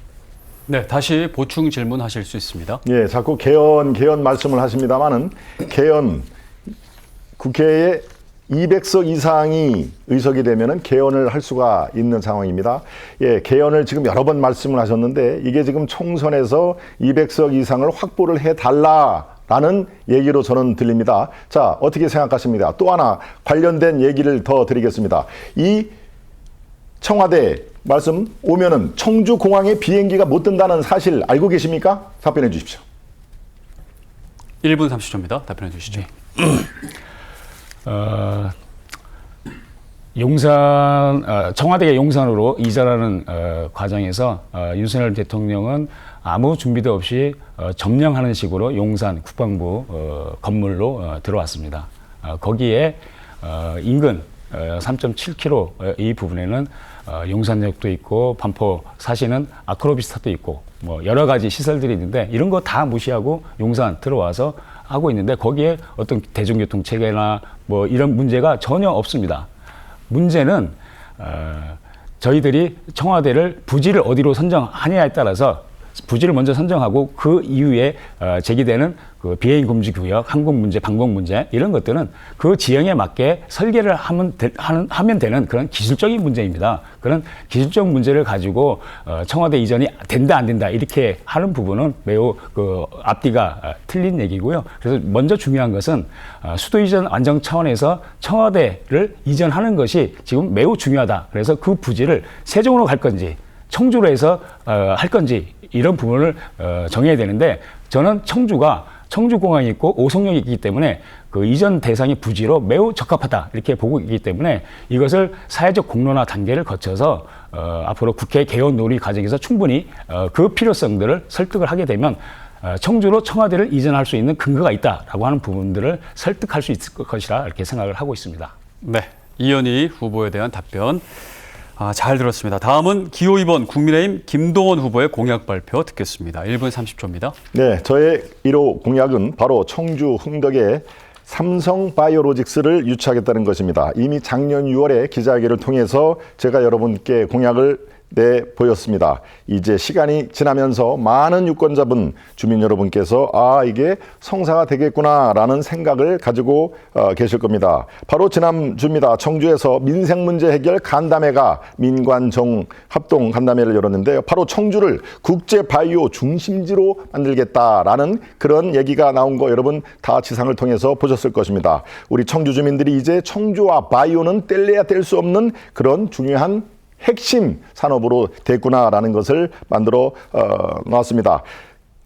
네, 다시 보충 질문하실 수 있습니다. 예, 자꾸 개헌 말씀을 하십니다만은 개헌 국회에 200석 이상이 의석이 되면은 개헌을 할 수가 있는 상황입니다. 예, 개헌을 지금 여러 번 말씀을 하셨는데 이게 지금 총선에서 200석 이상을 확보를 해 달라라는 얘기로 저는 들립니다. 자, 어떻게 생각하십니까? 또 하나 관련된 얘기를 더 드리겠습니다. 이 청와대 말씀 오면은 청주공항에 비행기가 못 뜬다는 사실 알고 계십니까? 답변해 주십시오. 1분 30초입니다. 답변해 주시죠. 용산 청와대가 용산으로 이전하는 과정에서 윤석열 대통령은 아무 준비도 없이 점령하는 식으로 용산 국방부 건물로 들어왔습니다. 거기에 인근 3.7km 이 부분에는 용산역도 있고 반포 사시는 아크로비스타도 있고 뭐 여러 가지 시설들이 있는데 이런 거 다 무시하고 용산 들어와서 하고 있는데 거기에 어떤 대중교통 체계나 뭐 이런 문제가 전혀 없습니다. 문제는 저희들이 청와대를 부지를 어디로 선정하냐에 따라서 부지를 먼저 선정하고 그 이후에 제기되는 그 비행 금지 구역, 항공 문제, 방공 문제 이런 것들은 그 지형에 맞게 설계를 하면 되는 그런 기술적인 문제입니다. 그런 기술적 문제를 가지고 청와대 이전이 된다 안 된다 이렇게 하는 부분은 매우 그 앞뒤가 틀린 얘기고요. 그래서 먼저 중요한 것은 수도 이전 안정 차원에서 청와대를 이전하는 것이 지금 매우 중요하다. 그래서 그 부지를 세종으로 갈 건지 청주로 해서 할 건지 이런 부분을 정해야 되는데 저는 청주공항이 있고 오송역이 있기 때문에 그 이전 대상의 부지로 매우 적합하다 이렇게 보고 있기 때문에 이것을 사회적 공론화 단계를 거쳐서 앞으로 국회 개헌 논의 과정에서 충분히 그 필요성들을 설득을 하게 되면 청주로 청와대를 이전할 수 있는 근거가 있다라고 하는 부분들을 설득할 수 있을 것이라 이렇게 생각을 하고 있습니다. 네, 이현희 후보에 대한 답변 잘 들었습니다. 다음은 기호 2번 국민의힘 김동원 후보의 공약 발표 듣겠습니다. 1분 30초입니다. 네, 저의 1호 공약은 바로 청주 흥덕에 삼성바이오로직스를 유치하겠다는 것입니다. 이미 작년 6월에 기자회견을 통해서 제가 여러분께 공약을 내보였습니다. 이제 시간이 지나면서 많은 유권자분, 주민 여러분께서 이게 성사가 되겠구나라는 생각을 가지고 계실 겁니다. 바로 지난주입니다. 청주에서 민생 문제 해결 간담회가 민관정 합동 간담회를 열었는데요. 바로 청주를 국제 바이오 중심지로 만들겠다라는 그런 얘기가 나온 거 여러분 다 지상을 통해서 보셨을 것입니다. 우리 청주 주민들이 이제 청주와 바이오는 뗄래야 뗄 수 없는 그런 중요한 핵심 산업으로 됐구나라는 것을 만들어 놨습니다.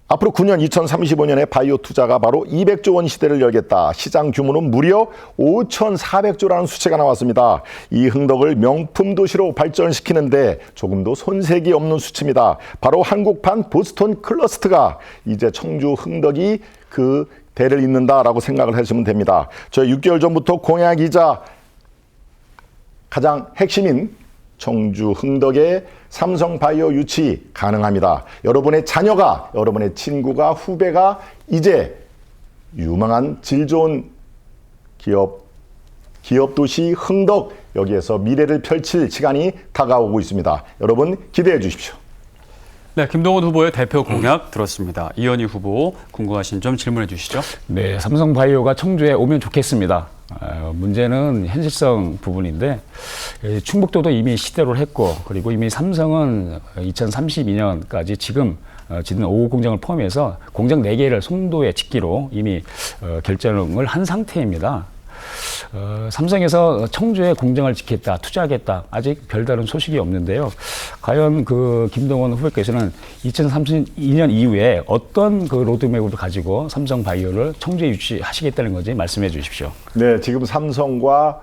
앞으로 9년 2035년에 바이오 투자가 바로 200조 원 시대를 열겠다. 시장 규모는 무려 5,400조라는 수치가 나왔습니다. 이 흥덕을 명품 도시로 발전시키는데 조금도 손색이 없는 수치입니다. 바로 한국판 보스턴 클러스터가 이제 청주 흥덕이 그 대를 잇는다라고 생각을 하시면 됩니다. 저희 6개월 전부터 공약이자 가장 핵심인 청주 흥덕에 삼성바이오 유치 가능합니다. 여러분의 자녀가, 여러분의 친구가, 후배가 이제 유망한 질 좋은 기업 도시 흥덕 여기에서 미래를 펼칠 시간이 다가오고 있습니다. 여러분 기대해 주십시오. 네, 김동원 후보의 대표 공약 들었습니다. 이현희 후보 궁금하신 점 질문해 주시죠. 네, 삼성바이오가 청주에 오면 좋겠습니다. 문제는 현실성 부분인데 충북도도 이미 시대로 했고 그리고 이미 삼성은 2032년까지 지금 짓는 5호 공장을 포함해서 공장 4개를 송도에 짓기로 이미 결정을 한 상태입니다. 삼성에서 청주에 공장을 짓겠다, 투자하겠다 아직 별다른 소식이 없는데요. 과연 그 김동원 후보께서는 2032년 이후에 어떤 그 로드맵을 가지고 삼성바이오를 청주에 유치하시겠다는 건지 말씀해 주십시오. 네, 지금 삼성과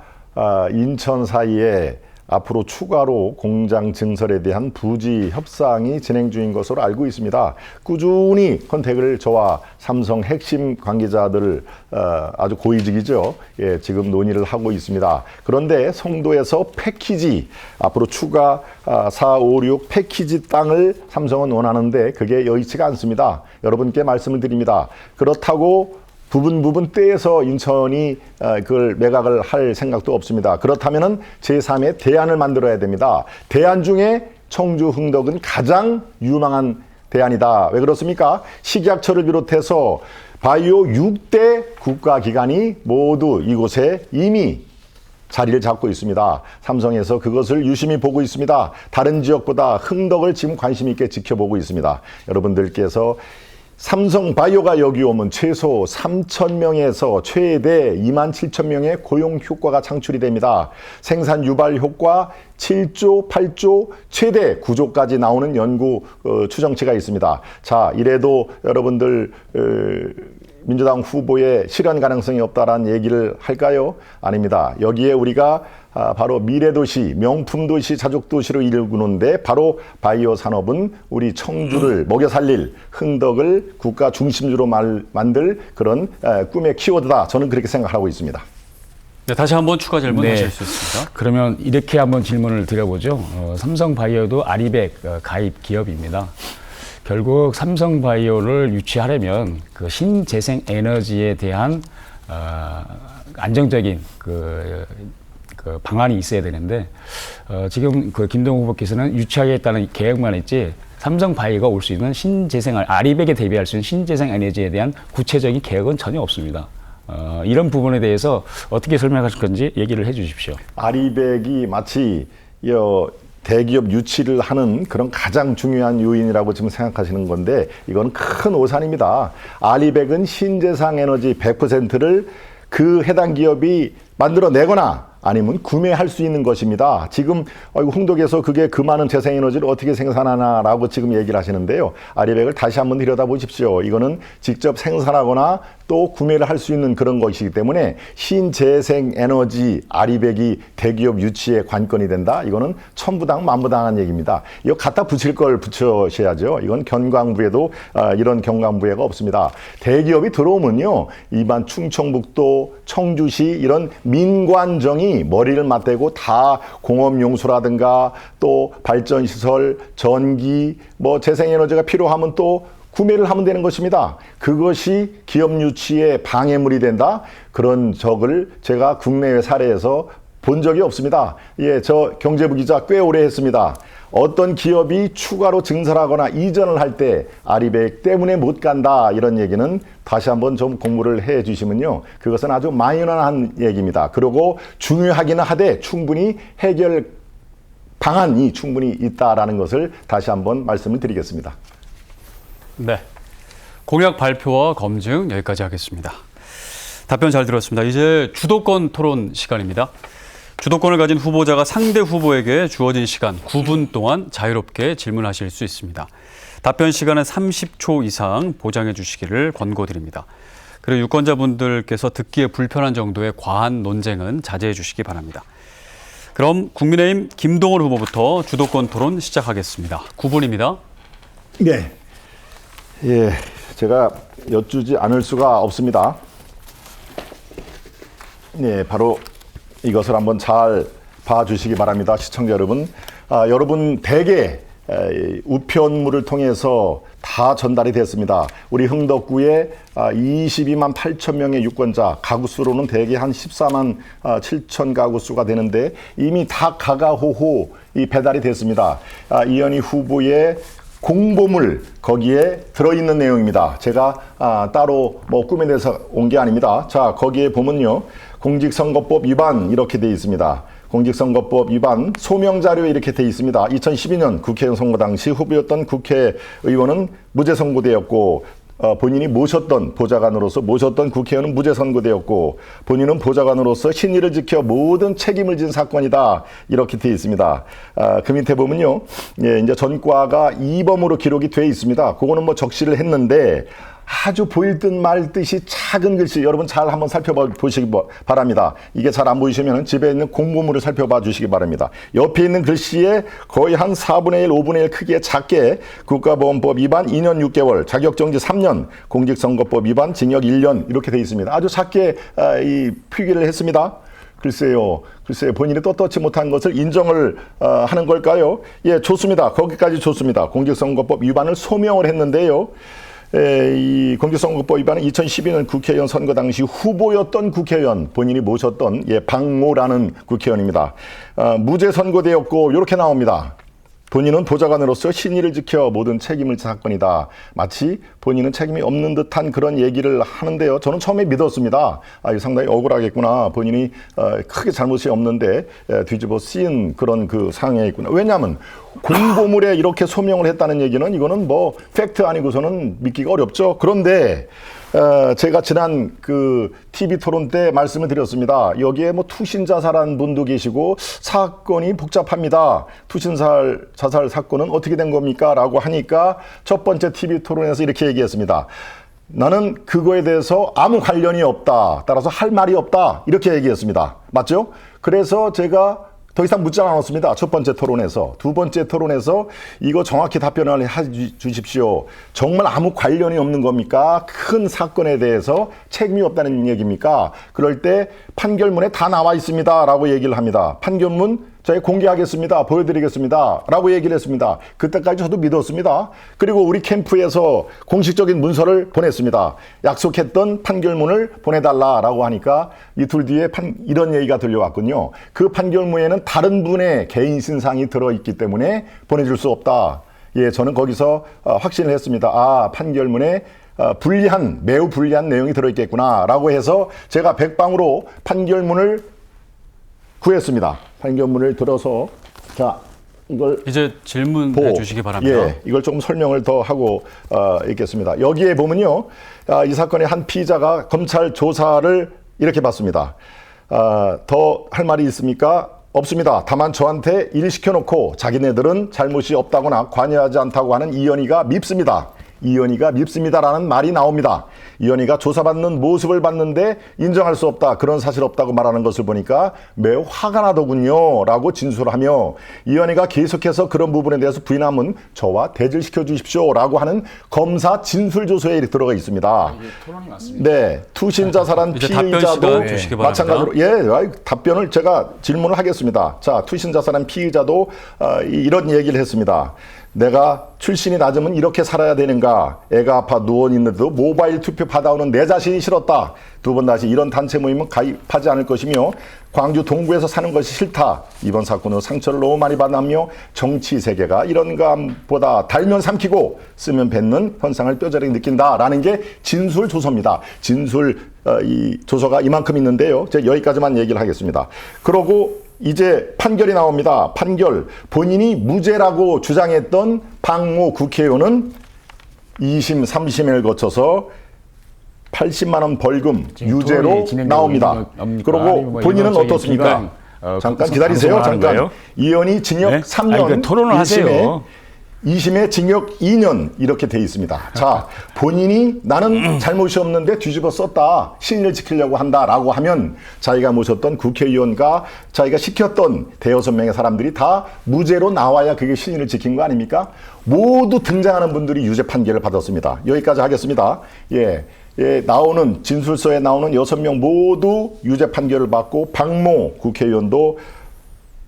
인천 사이에 앞으로 추가로 공장 증설에 대한 부지 협상이 진행 중인 것으로 알고 있습니다. 꾸준히 컨택을 저와 삼성 핵심 관계자들 아주 고위직이죠. 예, 지금 논의를 하고 있습니다. 그런데 송도에서 패키지 앞으로 추가 4, 5, 6 패키지 땅을 삼성은 원하는데 그게 여의치가 않습니다. 여러분께 말씀을 드립니다. 그렇다고 부분 떼서 인천이 그걸 매각을 할 생각도 없습니다. 그렇다면은 제3의 대안을 만들어야 됩니다. 대안 중에 청주 흥덕은 가장 유망한 대안이다. 왜 그렇습니까? 식약처를 비롯해서 바이오 6대 국가기관이 모두 이곳에 이미 자리를 잡고 있습니다. 삼성에서 그것을 유심히 보고 있습니다. 다른 지역보다 흥덕을 지금 관심 있게 지켜보고 있습니다. 여러분들께서 삼성바이오가 여기 오면 최소 3,000명에서 최대 27,000명의 고용 효과가 창출이 됩니다. 생산 유발 효과 7조, 8조, 최대 9조까지 나오는 연구 추정치가 있습니다. 자, 이래도 여러분들 민주당 후보의 실현 가능성이 없다라는 얘기를 할까요? 아닙니다. 여기에 우리가 바로 미래도시, 명품도시, 자족도시로 이루는데 바로 바이오 산업은 우리 청주를 먹여 살릴 흥덕을 국가 중심주로 만들 그런 꿈의 키워드다. 저는 그렇게 생각하고 있습니다. 네, 다시 한번 추가 질문하실 수 있습니다. 그러면 이렇게 한번 질문을 드려보죠. 삼성바이오도 아리백 가입 기업입니다. 결국 삼성바이오를 유치하려면 그 신재생 에너지에 대한 안정적인 그 방안이 있어야 되는데 지금 그 김동욱 후보께서는 유치하겠다는 계획만 있지 삼성바이오가 올 수 있는 아리백에 대비할 수 있는 신재생 에너지에 대한 구체적인 계획은 전혀 없습니다. 이런 부분에 대해서 어떻게 설명하실 건지 얘기를 해 주십시오. 아리백이 마치 대기업 유치를 하는 그런 가장 중요한 요인이라고 지금 생각하시는 건데 이건 큰 오산입니다. 아리백은 신재생 에너지 100%를 그 해당 기업이 만들어내거나 아니면 구매할 수 있는 것입니다. 지금 흥덕에서 그게 그 많은 재생에너지를 어떻게 생산하나라고 지금 얘기를 하시는데요. 아리백을 다시 한번 들여다보십시오. 이거는 직접 생산하거나 또 구매를 할 수 있는 그런 것이기 때문에 신재생에너지 아리백이 대기업 유치의 관건이 된다. 이거는 천부당 만부당한 얘기입니다. 이거 갖다 붙일 걸 붙여셔야죠. 이건 경광부에도 이런 경광부회가 없습니다. 대기업이 들어오면요. 일반 충청북도, 청주시 이런 민관정이 머리를 맞대고 다 공업용수라든가 또 발전시설, 전기, 재생에너지가 필요하면 또 구매를 하면 되는 것입니다. 그것이 기업 유치의 방해물이 된다? 그런 적을 제가 국내외 사례에서 본 적이 없습니다. 예, 저 경제부 기자 꽤 오래 했습니다. 어떤 기업이 추가로 증설하거나 이전을 할 때 아리백 때문에 못 간다 이런 얘기는 다시 한번 좀 공부를 해 주시면요. 그것은 아주 마이너한 얘기입니다. 그리고 중요하기는 하되 충분히 해결 방안이 충분히 있다라는 것을 다시 한번 말씀을 드리겠습니다. 네, 공약 발표와 검증 여기까지 하겠습니다. 답변 잘 들었습니다. 이제 주도권 토론 시간입니다. 주도권을 가진 후보자가 상대 후보에게 주어진 시간 9분 동안 자유롭게 질문하실 수 있습니다. 답변 시간은 30초 이상 보장해 주시기를 권고드립니다. 그리고 유권자분들께서 듣기에 불편한 정도의 과한 논쟁은 자제해 주시기 바랍니다. 그럼 국민의힘 김동원 후보부터 주도권 토론 시작하겠습니다. 9분입니다. 네. 예, 제가 여쭈지 않을 수가 없습니다. 네, 바로 이것을 한번 잘 봐주시기 바랍니다. 시청자 여러분. 여러분 대개 우편물을 통해서 다 전달이 됐습니다. 우리 흥덕구에 22만 8천 명의 유권자, 가구 수로는 대개 한 14만 7천 가구 수가 되는데 이미 다 가가호호 배달이 됐습니다. 이현희 후보의 공보물 거기에 들어있는 내용입니다. 제가 따로 꾸며내서 온 게 아닙니다. 자, 거기에 보면요. 공직선거법 위반 이렇게 돼 있습니다. 공직선거법 위반 소명자료 이렇게 돼 있습니다. 2012년 국회의원 선거 당시 후보였던 국회의원은 무죄 선고되었고 본인이 보좌관으로서 모셨던 국회의원은 무죄 선고되었고 본인은 보좌관으로서 신의를 지켜 모든 책임을 진 사건이다. 이렇게 되어 있습니다. 그 밑에 보면요. 예, 이제 전과가 2범으로 기록이 되어 있습니다. 그거는 적시를 했는데 아주 보일 듯 말 듯이 작은 글씨 여러분 잘 한번 살펴보시기 바랍니다. 이게 잘 안 보이시면 집에 있는 공보물을 살펴봐 주시기 바랍니다. 옆에 있는 글씨에 거의 한 4분의 1, 5분의 1 크기에 작게 국가보안법 위반 2년 6개월, 자격정지 3년, 공직선거법 위반 징역 1년 이렇게 되어 있습니다. 아주 작게 이 필기를 했습니다. 글쎄요. 본인이 떳떳지 못한 것을 인정을 하는 걸까요? 예, 좋습니다. 거기까지 좋습니다. 공직선거법 위반을 소명을 했는데요. 이 공직선거법 위반은 2012년 국회의원 선거 당시 후보였던 국회의원, 본인이 모셨던 박모라는 국회의원입니다. 무죄 선고되었고 이렇게 나옵니다. 본인은 보좌관으로서 신의를 지켜 모든 책임을 진 사건이다. 마치 본인은 책임이 없는 듯한 그런 얘기를 하는데요. 저는 처음에 믿었습니다. 이거 상당히 억울하겠구나. 본인이 크게 잘못이 없는데 뒤집어 쓰인 그런 그 상황에 있구나. 왜냐하면 공보물에 이렇게 소명을 했다는 얘기는 이거는 뭐 팩트 아니고서는 믿기가 어렵죠. 그런데 제가 지난 그 TV 토론 때 말씀을 드렸습니다. 여기에 뭐 투신자살한 분도 계시고 사건이 복잡합니다. 투신자살 사건은 어떻게 된 겁니까? 라고 하니까 첫 번째 TV 토론에서 이렇게 얘기했습니다. 나는 그거에 대해서 아무 관련이 없다. 따라서 할 말이 없다. 이렇게 얘기했습니다. 맞죠? 그래서 제가 더 이상 묻지 않았습니다. 첫 번째 토론에서. 두 번째 토론에서 이거 정확히 답변을 해 주십시오. 정말 아무 관련이 없는 겁니까? 큰 사건에 대해서 책임이 없다는 얘기입니까? 그럴 때 판결문에 다 나와 있습니다. 라고 얘기를 합니다. 판결문 저희 공개하겠습니다. 보여드리겠습니다. 라고 얘기를 했습니다. 그때까지 저도 믿었습니다. 그리고 우리 캠프에서 공식적인 문서를 보냈습니다. 약속했던 판결문을 보내달라라고 하니까 이틀 뒤에 이런 얘기가 들려왔군요. 그 판결문에는 다른 분의 개인 신상이 들어있기 때문에 보내줄 수 없다. 예, 저는 거기서 확신을 했습니다. 판결문에 매우 불리한 내용이 들어있겠구나 라고 해서 제가 백방으로 판결문을 구했습니다. 판결문을 들어서 자 이걸 이제 질문해 주시기 바랍니다. 예, 이걸 조금 설명을 더 하고 있겠습니다. 여기에 보면요, 이 사건의 한 피의자가 검찰 조사를 이렇게 받습니다. 더 할 말이 있습니까? 없습니다. 다만 저한테 일 시켜놓고 자기네들은 잘못이 없다거나 관여하지 않다고 하는 이현희가 밉습니다. 이현희가 밉습니다라는 말이 나옵니다. 이현희가 조사받는 모습을 봤는데 인정할 수 없다. 그런 사실 없다고 말하는 것을 보니까 매우 화가 나더군요. 라고 진술하며 이현희가 계속해서 그런 부분에 대해서 부인하면 저와 대질시켜 주십시오. 라고 하는 검사 진술조서에 들어가 있습니다. 토론이 맞습니다. 네. 투신자살한 피의자도 마찬가지로 답변을 제가 질문을 하겠습니다. 자, 투신자살한 피의자도 이런 얘기를 했습니다. 내가 출신이 낮으면 이렇게 살아야 되는가? 애가 아파 누워 있는데도 모바일 투표 받아오는 내 자신이 싫었다. 두 번 다시 이런 단체 모임은 가입하지 않을 것이며 광주 동구에서 사는 것이 싫다. 이번 사건으로 상처를 너무 많이 받았며 정치 세계가 이런 감보다 달면 삼키고 쓰면 뱉는 현상을 뼈저리게 느낀다라는 게 진술 조서입니다. 이 조서가 이만큼 있는데요. 제가 여기까지만 얘기를 하겠습니다. 그러고 이제 판결이 나옵니다. 판결. 본인이 무죄라고 주장했던 박모 국회의원은 2심, 3심을 거쳐서 80만 원 벌금 유죄로 나옵니다. 그리고 본인은 어떻습니까? 잠깐 기다리세요. 잠깐. 이현희 징역 3년, 토론을 하세요. 2심에 징역 2년 이렇게 돼 있습니다. 자, 본인이 나는 잘못이 없는데 뒤집어 썼다. 신의를 지키려고 한다라고 하면 자기가 모셨던 국회의원과 자기가 시켰던 대여섯 명의 사람들이 다 무죄로 나와야 그게 신의를 지킨 거 아닙니까? 모두 등장하는 분들이 유죄 판결을 받았습니다. 여기까지 하겠습니다. 나오는 진술서에 나오는 6명 모두 유죄 판결을 받고 박모 국회의원도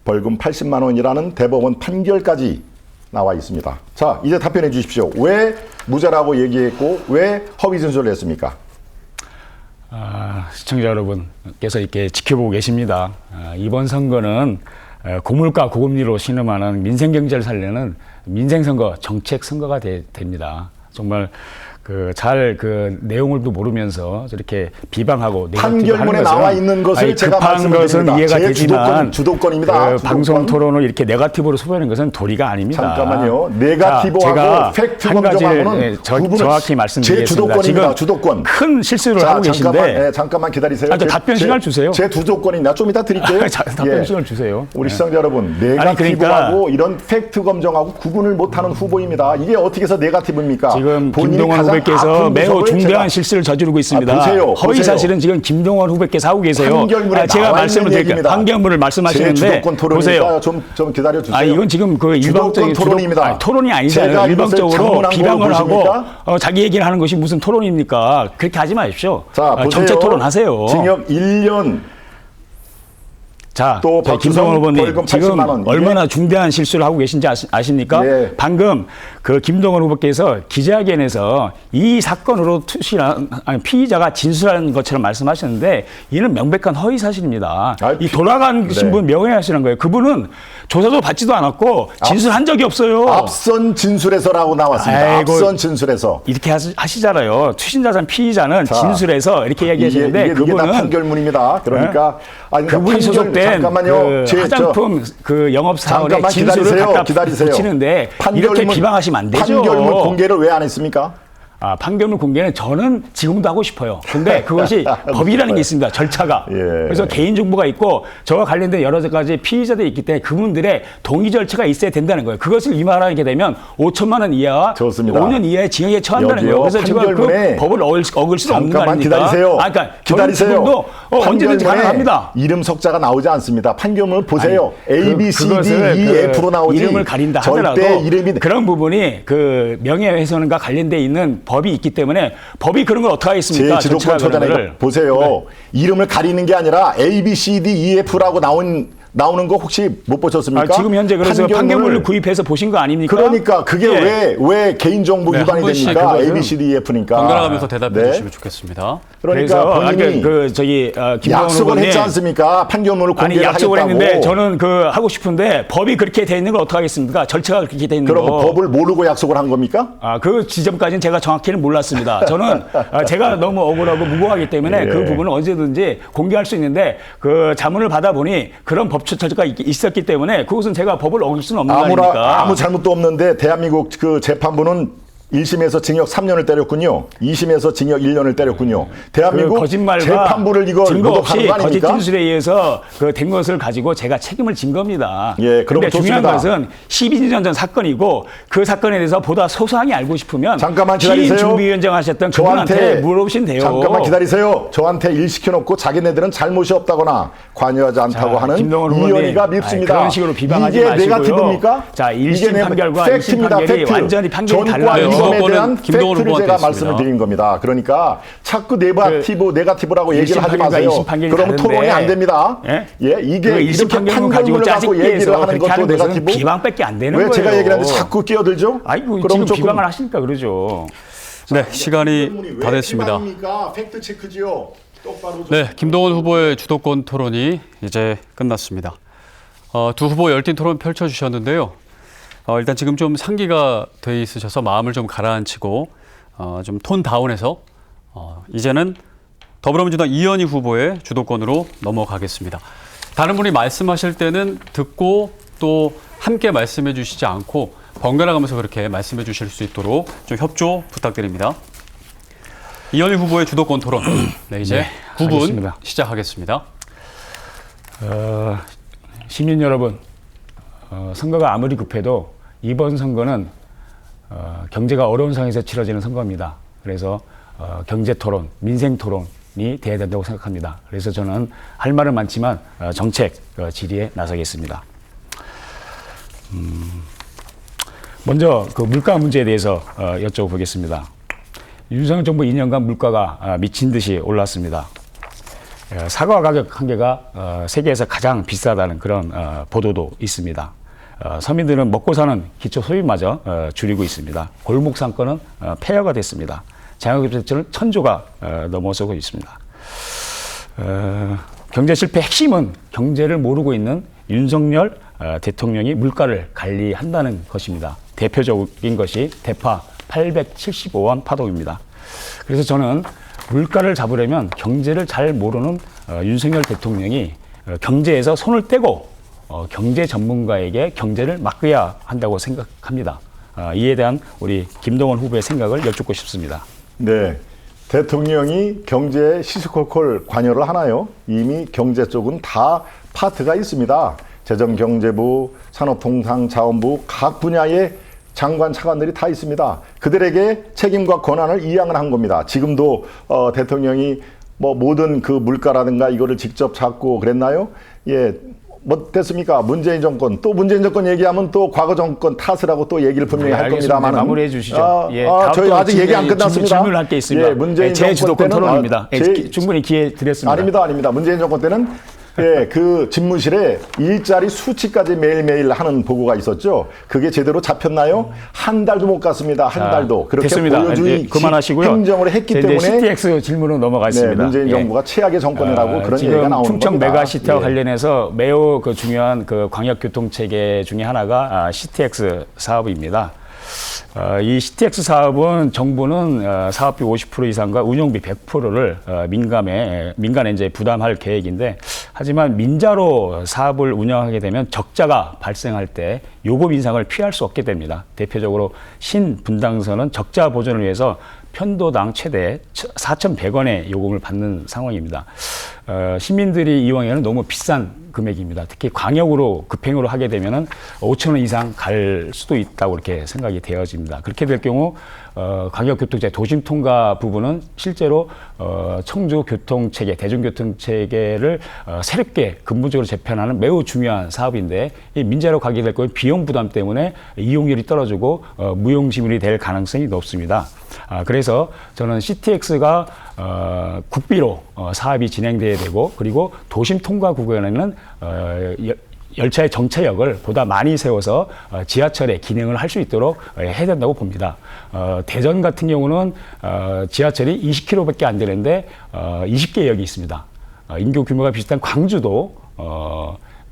벌금 80만 원이라는 대법원 판결까지 나와 있습니다. 자, 이제 답변해 주십시오. 왜 무죄라고 얘기했고 왜 허위 진술을 했습니까? 시청자 여러분께서 이렇게 지켜보고 계십니다. 이번 선거는 고물가 고금리로 신음하는 민생경제를 살리는 민생선거, 정책선거가 됩니다. 정말 그 내용을도 모르면서 저렇게 비방하고 판결문에 나와 있는 것을 제가 급한 것은 이해가 되지만 주도권입니다. 방송 토론을 이렇게 네거티브로 소비하는 것은 도리가 아닙니다. 잠깐만요. 네거티브하고 팩트 검증하고는 정확히 말씀드리겠습니다. 제 주도권입니다. 주도권. 큰 실수를 하고 계신데 잠깐만 기다리세요. 답변 시간을 주세요. 제 주도권입니다. 좀 이따 드릴게요. 답변 시간을 주세요. 우리 시청자 여러분, 네거티브하고 이런 팩트 검증하고 구분을 못하는 후보입니다. 이게 어떻게 해서 네거티브입니까? 지금 김동원 후보께서 매우 중대한 실수를 저지르고 있습니다. 허위 사실은 지금 김동원 후보께서 하고 계세요. 제가 말씀을 드릴게요. 판결문을 말씀하시는데 보세요. 좀 기다려 주세요. 이건 지금 그 일방적인 토론입니다. 토론이 아니잖아요. 일방적으로 비방을 하고 자기 얘기를 하는 것이 무슨 토론입니까? 그렇게 하지 마십시오. 자, 정책 토론하세요. 징역 1년 자, 또 저희 박주성 김동원 후보님 벌금 지금 80만 원. 얼마나 중대한 실수를 하고 계신지 아십니까? 예. 방금 그 김동원 후보께서 기자회견에서 이 사건으로 피의자가 진술한 것처럼 말씀하셨는데 이는 명백한 허위 사실입니다. 이 돌아가신 네. 분 명예하시는 거예요. 그분은 조사도 받지도 않았고 진술한 적이 없어요. 앞선 진술에서라고 나왔습니다. 아이고, 앞선 진술에서. 이렇게 하시잖아요. 투신자산 피의자는 자, 진술해서 이렇게 얘기하시는데 이게 다 그분은 판결문입니다. 그러니까 아니, 그분이 소속된 잠깐만요. 그 화장품 그 영업사원의 잠깐만 진술을 갖다 기다리세요. 붙이는데 이렇게 비방하시면 안 되죠. 판결문 공개를 왜 안 했습니까? 판결문 공개는 저는 지금도 하고 싶어요. 근데 그것이 법이라는 게 있습니다. 절차가. 예. 그래서 개인정보가 있고 저와 관련된 여러 가지 피의자들이 있기 때문에 그분들의 동의 절차가 있어야 된다는 거예요. 그것을 위반하게 되면 5천만 원 이하와 좋습니다. 5년 이하의 징역에 처한다는 거예요. 그래서 제가 그 법을 어길 수는 없는 거 잠깐만 아닙니까? 기다리세요. 그러니까 기다리세요. 지금도 언제든지 가능합니다. 이름 석자가 나오지 않습니다. 판결문을 보세요. A, B, C, D, 그것을 E, F로 나오지. 이름을 가린다 하더라도 절대 이름이 그런 부분이 그 명예훼손과 관련돼 있는 법이 있기 때문에 법이 그런 걸 어떻게 하겠습니까? 제 주도권 처장님 보세요. 네. 이름을 가리는 게 아니라 A, B, C, D, E, F라고 나오는 거 혹시 못 보셨습니까? 지금 현재 그래서 판결문을 구입해서 보신 거 아닙니까? 그러니까 그게 예. 왜 개인정보 네, 위반이 한 분씩 됩니까? 그것은 A, B, C, D, E, F니까. 번갈아가면서 대답해 네. 주시면 좋겠습니다. 그러니까 본인이 김동원 약속을 후보님 했지 않습니까? 판결문을 공개를 약속을 하겠다고. 했는데 저는 하고 싶은데 법이 그렇게 돼 있는 걸 어떻게 하겠습니까? 절차가 그렇게 돼 있는 그럼 거. 법을 모르고 약속을 한 겁니까? 그 지점까지는 제가 정확히는 몰랐습니다. 저는 제가 너무 억울하고 무고하기 때문에 예. 그 부분은 언제든지 공개할 수 있는데 그 자문을 받아보니 그런 법적 절차가 있었기 때문에 그것은 제가 법을 어길 수는 없는 거 아닙니까? 아무 잘못도 없는데 대한민국 그 재판부는 1심에서 징역 3년을 때렸군요. 2심에서 징역 1년을 때렸군요. 대한민국 그 거짓말과 재판부를 이걸 증거 모독하는 없이 거 거짓 아닙니까? 진술에 의해서 된 것을 가지고 제가 책임을 진 겁니다. 예, 그럼 그런데 중요한 좋습니다. 것은 12년 전 사건이고 그 사건에 대해서 보다 소소하게 알고 싶으면 잠깐만 기다리세요. 준비위원장 하셨던 그분한테 물어보시면 돼요. 잠깐만 기다리세요. 저한테 일 시켜놓고 자기네들은 잘못이 없다거나 관여하지 않다고 하는 김동원 후보님, 이현이가 밉습니다. 그런 식으로 비방하지 이게 마시고요. 네거티브입니까? 자, 1심 이게 판결과 2심 팩트입니다. 판결이 팩트. 완전히 판결이 전과 달라요. 이점에 주도권은 대한 김동원 팩트를 후보한테 제가 있습니다. 말씀을 드린 겁니다. 그러니까 자꾸 네거티브라고 얘기를 1심 하지 판결과 마세요. 2심 판결이 그럼 다른데. 토론이 안 됩니다. 예? 이게 그 1심 이렇게 판결문 가지고 판결문을 갖고 짜집기 얘기를 해서 하는 그렇게 것도 하는 것은 네거티브? 비방밖에 안 되는 왜 거예요. 제가 얘기를 하는데 자꾸 끼어들죠? 아이고 그럼 지금 조금 비방을 하시니까 그러죠. 네, 시간이 다 됐습니다. 팩트 체크지요. 똑바로 네, 김동원 후보의 주도권 토론이 이제 끝났습니다. 두 후보 열띤 토론 펼쳐주셨는데요. 일단 지금 좀 상기가 돼 있으셔서 마음을 좀 가라앉히고 좀 톤 다운해서 이제는 더불어민주당 이현희 후보의 주도권으로 넘어가겠습니다. 다른 분이 말씀하실 때는 듣고 또 함께 말씀해 주시지 않고 번갈아 가면서 그렇게 말씀해 주실 수 있도록 좀 협조 부탁드립니다. 이현희 후보의 주도권 토론. 네, 이제 9분 알겠습니다. 시작하겠습니다. 시민 여러분, 선거가 아무리 급해도 이번 선거는 경제가 어려운 상황에서 치러지는 선거입니다. 그래서 경제 토론, 민생 토론이 돼야 된다고 생각합니다. 그래서 저는 할 말은 많지만 정책 질의에 나서겠습니다. 먼저 그 물가 문제에 대해서 여쭤보겠습니다. 윤석열 정부 2년간 물가가 미친 듯이 올랐습니다. 사과 가격 한 개가 세계에서 가장 비싸다는 그런 보도도 있습니다. 서민들은 먹고 사는 기초 소비마저 줄이고 있습니다. 골목 상권은 폐허가 됐습니다. 자영업자들은 천조가 넘어서고 있습니다. 경제 실패 핵심은 경제를 모르고 있는 윤석열 대통령이 물가를 관리한다는 것입니다. 대표적인 것이 대파 875원 파동입니다. 그래서 저는 물가를 잡으려면 경제를 잘 모르는 윤석열 대통령이 경제에서 손을 떼고 경제 전문가에게 경제를 맡겨야 한다고 생각합니다. 이에 대한 우리 김동원 후보의 생각을 여쭙고 싶습니다. 네. 대통령이 경제에 시시콜콜 관여를 하나요? 이미 경제 쪽은 다 파트가 있습니다. 재정경제부, 산업통상자원부 각 분야의 장관, 차관들이 다 있습니다. 그들에게 책임과 권한을 이양을 한 겁니다. 지금도 대통령이 뭐 모든 그 물가라든가 이거를 직접 잡고 그랬나요? 예. 뭐 됐습니까? 문재인 정권 또 문재인 정권 얘기하면 또 과거 정권 탓을 하고 또 얘기를 분명히 할 겁니다만 마무리해 주시죠. 저희 아직 얘기 안 끝났습니다. 질문할 게 있습니다. 예, 문재인 제 정권 주도권 때는 토론입니다. 충분히 기회 드렸습니다. 아닙니다. 문재인 정권 때는 예, 그 집무실에 일자리 수치까지 매일매일 하는 보고가 있었죠. 그게 제대로 잡혔나요? 한 달도 못 갔습니다. 한 달도. 그렇게 됐습니다. 보여주의 그만하시고요. 행정을 했기 이제 때문에 CTX 질문으로 넘어가겠습니다. 네, 문재인 예. 정부가 최악의 정권이라고 그런 지금 얘기가 나오는 충청 겁니다. 메가시티와 예. 관련해서 매우 그 중요한 그 광역교통체계 중에 하나가 CTX 사업입니다. 이 CTX 사업은 정부는 사업비 50% 이상과 운영비 100%를 민간에 이제 부담할 계획인데, 하지만 민자로 사업을 운영하게 되면 적자가 발생할 때 요금 인상을 피할 수 없게 됩니다. 대표적으로 신분당선은 적자 보전을 위해서 편도당 최대 4,100원의 요금을 받는 상황입니다. 시민들이 이용하기에는 너무 비싼 금액입니다. 특히 광역으로 급행으로 하게 되면은 5,000원 이상 갈 수도 있다고 이렇게 생각이 되어집니다. 그렇게 될 경우 광역교통체 도심 통과 부분은 실제로 청주 교통체계, 대중교통체계를 새롭게 근본적으로 재편하는 매우 중요한 사업인데, 이 민자로 가게 될 경우 비용 부담 때문에 이용률이 떨어지고 무용지물이 될 가능성이 높습니다. 그래서 저는 CTX가 국비로 사업이 진행돼야 되고, 그리고 도심 통과 구간에는 열차의 정차역을 보다 많이 세워서 지하철의 기능을 할 수 있도록 해야 된다고 봅니다. 대전 같은 경우는 지하철이 20km밖에 안 되는데 20개 역이 있습니다. 인구 규모가 비슷한 광주도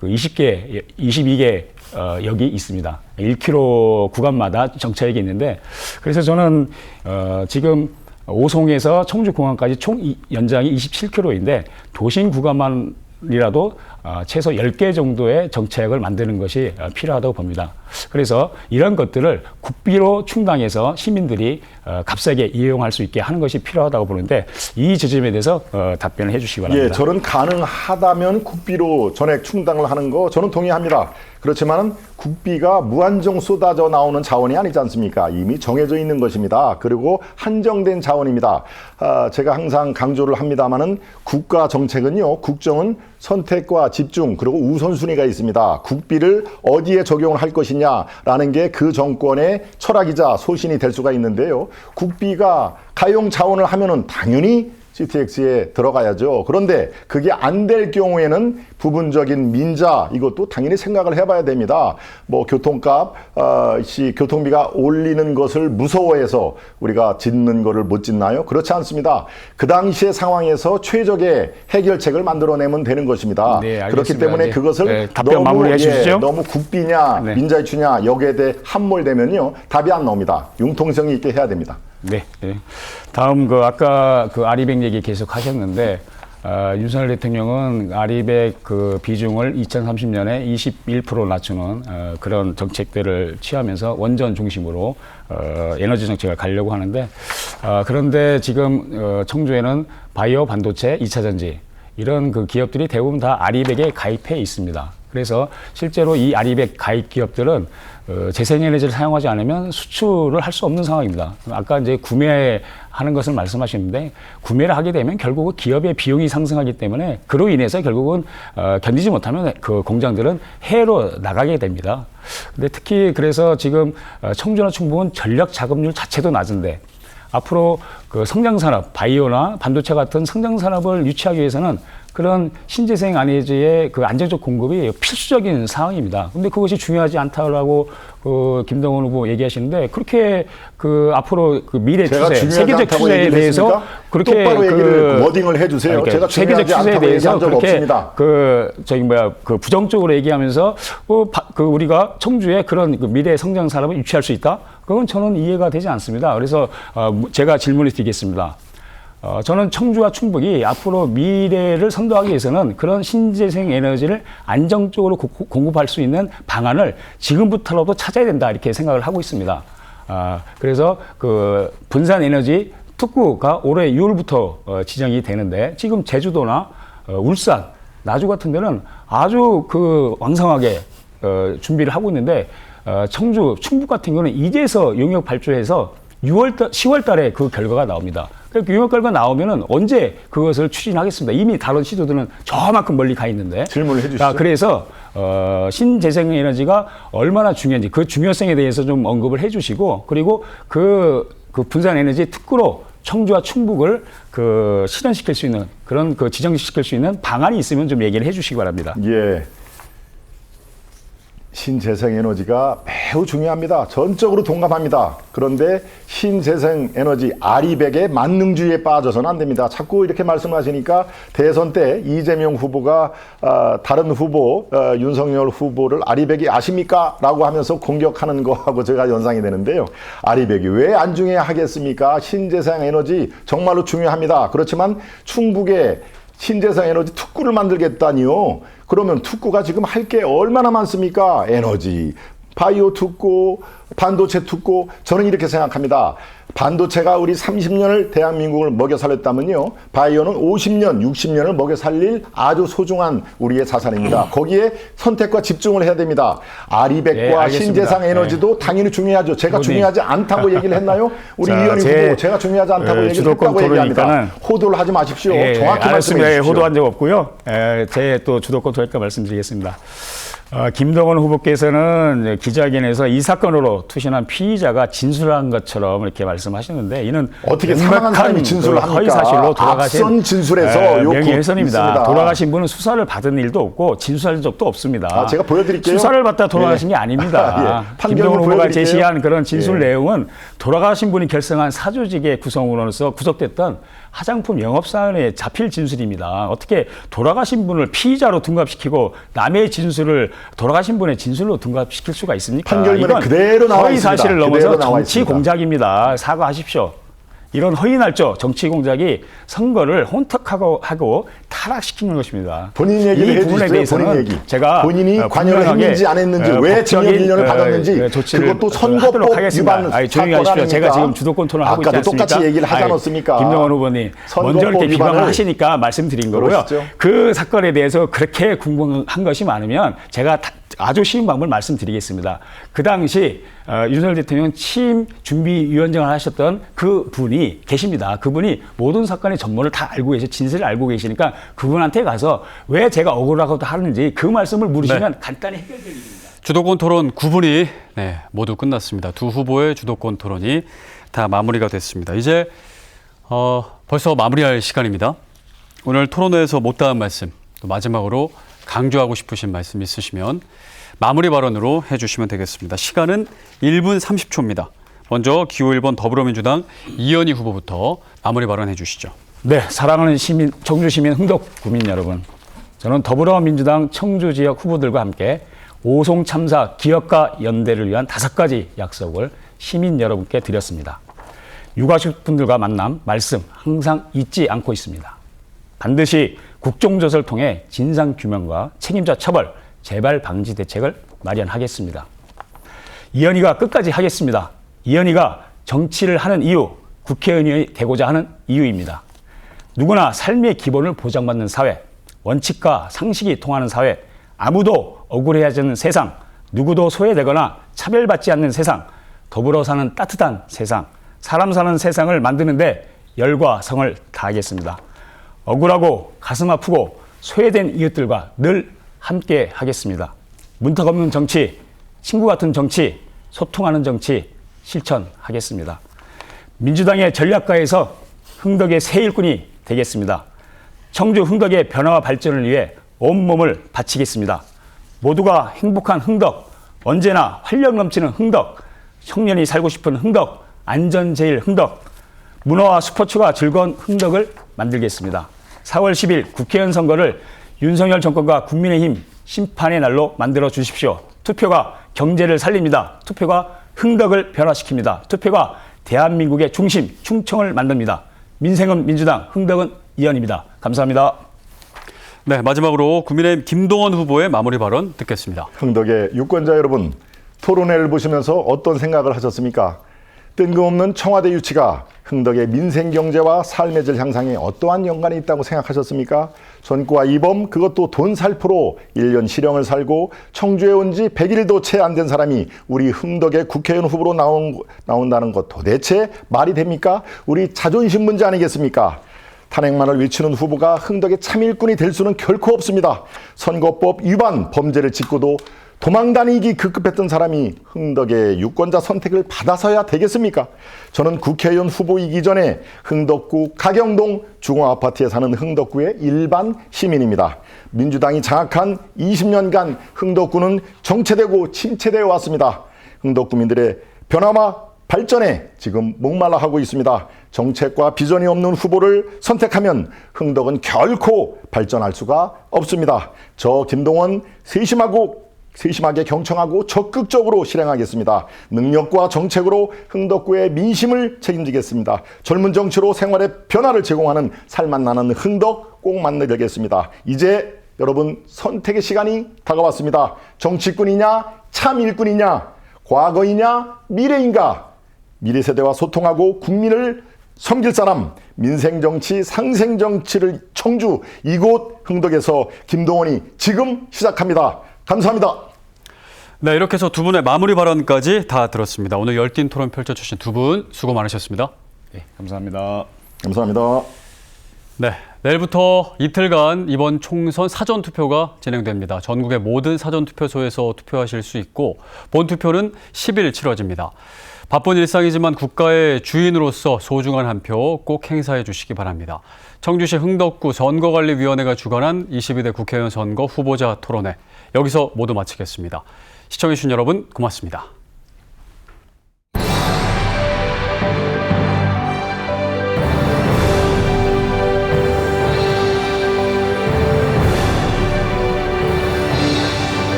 그 22개 역이 있습니다. 1km 구간마다 정차역이 있는데, 그래서 저는 지금 오송에서 청주공항까지 총 연장이 27km인데 도심 구간만이라도 최소 10개 정도의 정차역을 만드는 것이 필요하다고 봅니다. 그래서 이런 것들을 국비로 충당해서 시민들이 값싸게 이용할 수 있게 하는 것이 필요하다고 보는데, 이 지점에 대해서 답변을 해 주시기 바랍니다. 예, 저는 가능하다면 국비로 전액 충당을 하는 거 저는 동의합니다. 그렇지만 국비가 무한정 쏟아져 나오는 자원이 아니지 않습니까? 이미 정해져 있는 것입니다. 그리고 한정된 자원입니다. 제가 항상 강조를 합니다마는 국가 정책은요, 국정은 선택과 집중 그리고 우선순위가 있습니다. 국비를 어디에 적용을 할 것이냐라는 게 그 정권의 철학이자 소신이 될 수가 있는데요. 국비가 가용 자원을 하면은 당연히 CTX에 들어가야죠. 그런데 그게 안 될 경우에는 부분적인 민자, 이것도 당연히 생각을 해봐야 됩니다. 뭐 교통값, 교통비가 올리는 것을 무서워해서 우리가 짓는 거를 못 짓나요? 그렇지 않습니다. 그 당시의 상황에서 최적의 해결책을 만들어내면 되는 것입니다. 네, 알겠습니다. 그렇기 때문에 그것을 답변 마무리해 주시죠. 너무 국비냐, 네. 민자유치냐 여기에 대해 함몰되면요, 답이 안 나옵니다. 융통성이 있게 해야 됩니다. 네. 네. 다음 아까 아리백 얘기 계속 하셨는데, 윤석열 대통령은 아리백 비중을 2030년에 21% 낮추는 그런 정책들을 취하면서 원전 중심으로 에너지 정책을 가려고 하는데, 그런데 지금 청주에는 바이오 반도체, 2차 전지 이런 기업들이 대부분 다 아리백에 가입해 있습니다. 그래서 실제로 이 아리백 가입 기업들은 재생에너지를 사용하지 않으면 수출을 할 수 없는 상황입니다. 아까 이제 구매하는 것을 말씀하셨는데, 구매를 하게 되면 결국은 기업의 비용이 상승하기 때문에 그로 인해서 결국은 견디지 못하면 그 공장들은 해로 나가게 됩니다. 근데 특히 그래서 지금 청주나 충북은 전력 자금률 자체도 낮은데, 앞으로 성장산업, 바이오나 반도체 같은 성장산업을 유치하기 위해서는 그런 신재생 에너지의 안정적 공급이 필수적인 상황입니다. 근데 그것이 중요하지 않다라고 김동원 후보 얘기하시는데, 그렇게 앞으로 미래 추세, 세계적 추세에 대해서 그렇게 똑바로 얘기를 워딩을 해주세요. 그러니까 제가 세계적 중요하지 추세에 않다고 대해서 얘기한 적 그렇게 없습니다. 부정적으로 얘기하면서 우리가 청주에 그런 미래 성장 산업을 유치할 수 있다? 그건 저는 이해가 되지 않습니다. 그래서 제가 질문을 드리겠습니다. 저는 청주와 충북이 앞으로 미래를 선도하기 위해서는 그런 신재생 에너지를 안정적으로 공급할 수 있는 방안을 지금부터라도 찾아야 된다, 이렇게 생각을 하고 있습니다. 그래서 분산 에너지 특구가 올해 6월부터 지정이 되는데, 지금 제주도나 울산, 나주 같은 데는 아주 왕성하게 준비를 하고 있는데, 청주, 충북 같은 경우는 이제서 용역 발주해서 10월 달에 그 결과가 나옵니다. 그 용역 결과 나오면은 언제 그것을 추진하겠습니다. 이미 다른 시도들은 저만큼 멀리 가 있는데. 질문을 해주시죠. 그래서 신재생에너지가 얼마나 중요한지 그 중요성에 대해서 좀 언급을 해주시고, 그리고 그 분산에너지 특구로 청주와 충북을 실현시킬 수 있는 그런 지정시킬 수 있는 방안이 있으면 좀 얘기를 해주시기 바랍니다. 예. 신재생에너지가 매우 중요합니다. 전적으로 동감합니다. 그런데 신재생에너지 아리백의 만능주의에 빠져서는 안 됩니다. 자꾸 이렇게 말씀하시니까 대선 때 이재명 후보가 다른 후보 윤석열 후보를 아리백이 아십니까? 라고 하면서 공격하는 거하고 제가 연상이 되는데요. 아리백이 왜 안 중요하겠습니까? 신재생에너지 정말로 중요합니다. 그렇지만 충북에 신재생에너지 특구를 만들겠다니요. 그러면 특구가 지금 할 게 얼마나 많습니까? 에너지, 바이오 특구, 반도체 특구. 저는 이렇게 생각합니다. 반도체가 우리 30년을 대한민국을 먹여 살렸다면요. 바이오는 50년, 60년을 먹여 살릴 아주 소중한 우리의 자산입니다. 거기에 선택과 집중을 해야 됩니다. 아리백과 신재생 에너지도 당연히 중요하죠. 제가 중요하지 않다고 얘기를 했나요? 우리 위원님 후보 제가 중요하지 않다고 얘기를 했다고 얘기합니다. 호도를 하지 마십시오. 정확히 말씀해 주십시오. 호도한 적 없고요. 제 또 주도권 토할까 말씀드리겠습니다. 김동원 후보께서는 기자회견에서 이 사건으로 투신한 피의자가 진술한 것처럼 이렇게 말씀하셨는데 이는 어떻게 사망한 사람이 진술을 합니까? 허위 사실로 돌아가신 앞선 진술에서 명예훼손입니다. 돌아가신 분은 수사를 받은 일도 없고 진술한 적도 없습니다. 제가 보여드릴게요. 수사를 받다 돌아가신 게 아닙니다. 김동원 후보가 제시한 그런 진술 내용은 돌아가신 분이 결성한 사조직의 구성으로서 구속됐던 화장품 영업사원에 잡힐 진술입니다. 어떻게 돌아가신 분을 피의자로 둔갑시키고 남의 진술을 돌아가신 분의 진술로 둔갑시킬 수가 있습니까? 판결문에 그대로 나와 허위 있습니다. 사실을 넘어서 정치 있습니다. 공작입니다. 사과하십시오. 이런 허위 날조 정치 공작이 선거를 혼탁하고 타락시키는 것입니다. 본인 얘기를 해주시죠. 본인 얘기. 제가 본인이 관여를 했는지 안 했는지 왜 징역 1년을 받았는지 그것도 선거법 위반 조용히 하십시오. 제가 지금 주도권 토론을 하고 있지 아까도 않습니까? 똑같이 얘기를 하지 않았습니까? 김동원 후보님 먼저 이렇게 비방을 하시니까 말씀드린 거고요. 그러시죠. 그 사건에 대해서 그렇게 궁금한 것이 많으면 제가 아주 쉬운 방법을 말씀드리겠습니다. 그 당시 윤석열 대통령 취임 준비위원장을 하셨던 그 분이 계십니다. 그분이 모든 사건의 전모를 다 알고 진실을 알고 계시니까 그분한테 가서 왜 제가 억울하고 하는지 그 말씀을 물으시면 간단히 해결될 일입니다. 주도권 토론 9분이 모두 끝났습니다. 두 후보의 주도권 토론이 다 마무리가 됐습니다. 이제 벌써 마무리할 시간입니다. 오늘 토론회에서 못다한 말씀, 또 마지막으로 강조하고 싶으신 말씀 있으시면 마무리 발언으로 해주시면 되겠습니다. 시간은 1분 30초입니다. 먼저 기호 1번 더불어민주당 이현희 후보부터 마무리 발언해 주시죠. 네, 사랑하는 청주 시민 흥덕 구민 여러분. 저는 더불어민주당 청주 지역 후보들과 함께 오송 참사 기억과 연대를 위한 5가지 약속을 시민 여러분께 드렸습니다. 유가족분들과 만남, 말씀 항상 잊지 않고 있습니다. 반드시 국정조사를 통해 진상규명과 책임자 처벌, 재발 방지 대책을 마련하겠습니다. 이현희가 끝까지 하겠습니다. 이현희가 정치를 하는 이유, 국회의원이 되고자 하는 이유입니다. 누구나 삶의 기본을 보장받는 사회, 원칙과 상식이 통하는 사회, 아무도 억울해하지 않는 세상, 누구도 소외되거나 차별받지 않는 세상, 더불어 사는 따뜻한 세상, 사람 사는 세상을 만드는데 열과 성을 다하겠습니다. 억울하고 가슴 아프고 소외된 이웃들과 늘 함께 하겠습니다. 문턱 없는 정치, 친구 같은 정치, 소통하는 정치 실천하겠습니다. 민주당의 전략가에서 흥덕의 새 일꾼이 되겠습니다. 청주 흥덕의 변화와 발전을 위해 온몸을 바치겠습니다. 모두가 행복한 흥덕, 언제나 활력 넘치는 흥덕, 청년이 살고 싶은 흥덕, 안전제일 흥덕, 문화와 스포츠가 즐거운 흥덕을 만들겠습니다. 4월 10일 국회의원 선거를 윤석열 정권과 국민의힘 심판의 날로 만들어 주십시오. 투표가 경제를 살립니다. 투표가 흥덕을 변화시킵니다. 투표가 대한민국의 중심, 충청을 만듭니다. 민생은 민주당, 흥덕은 이현입니다. 감사합니다. 네, 마지막으로 국민의힘 김동원 후보의 마무리 발언 듣겠습니다. 흥덕의 유권자 여러분, 토론회를 보시면서 어떤 생각을 하셨습니까? 뜬금없는 청와대 유치가 흥덕의 민생 경제와 삶의 질 향상에 어떠한 연관이 있다고 생각하셨습니까? 전과 이범, 그것도 돈 살포로 1년 실형을 살고 청주에 온 지 100일도 채 안 된 사람이 우리 흥덕의 국회의원 후보로 나온다는 것 도대체 말이 됩니까? 우리 자존심 문제 아니겠습니까? 탄핵만을 외치는 후보가 흥덕의 참일꾼이 될 수는 결코 없습니다. 선거법 위반 범죄를 짓고도 도망다니기 급급했던 사람이 흥덕의 유권자 선택을 받아서야 되겠습니까? 저는 국회의원 후보이기 전에 흥덕구 가경동 중앙아파트에 사는 흥덕구의 일반 시민입니다. 민주당이 장악한 20년간 흥덕구는 정체되고 침체되어 왔습니다. 흥덕구민들의 변화와 발전에 지금 목말라 하고 있습니다. 정책과 비전이 없는 후보를 선택하면 흥덕은 결코 발전할 수가 없습니다. 저 김동원 세심하게 경청하고 적극적으로 실행하겠습니다. 능력과 정책으로 흥덕구의 민심을 책임지겠습니다. 젊은 정치로 생활의 변화를 제공하는 살맛나는 흥덕 꼭 만들겠습니다. 이제 여러분 선택의 시간이 다가왔습니다. 정치꾼이냐 참 일꾼이냐 과거이냐 미래인가 미래 세대와 소통하고 국민을 섬길 사람 민생정치 상생정치를 청주 이곳 흥덕에서 김동원이 지금 시작합니다. 감사합니다. 네, 이렇게 해서 두 분의 마무리 발언까지 다 들었습니다. 오늘 열띤 토론 펼쳐주신 두 분 수고 많으셨습니다. 네, 감사합니다. 감사합니다. 네, 내일부터 이틀간 이번 총선 사전투표가 진행됩니다. 전국의 모든 사전투표소에서 투표하실 수 있고 본투표는 10일 치러집니다. 바쁜 일상이지만 국가의 주인으로서 소중한 한 표 꼭 행사해 주시기 바랍니다. 청주시 흥덕구 선거관리위원회가 주관한 22대 국회의원 선거 후보자 토론회 여기서 모두 마치겠습니다. 시청해 주신 여러분 고맙습니다.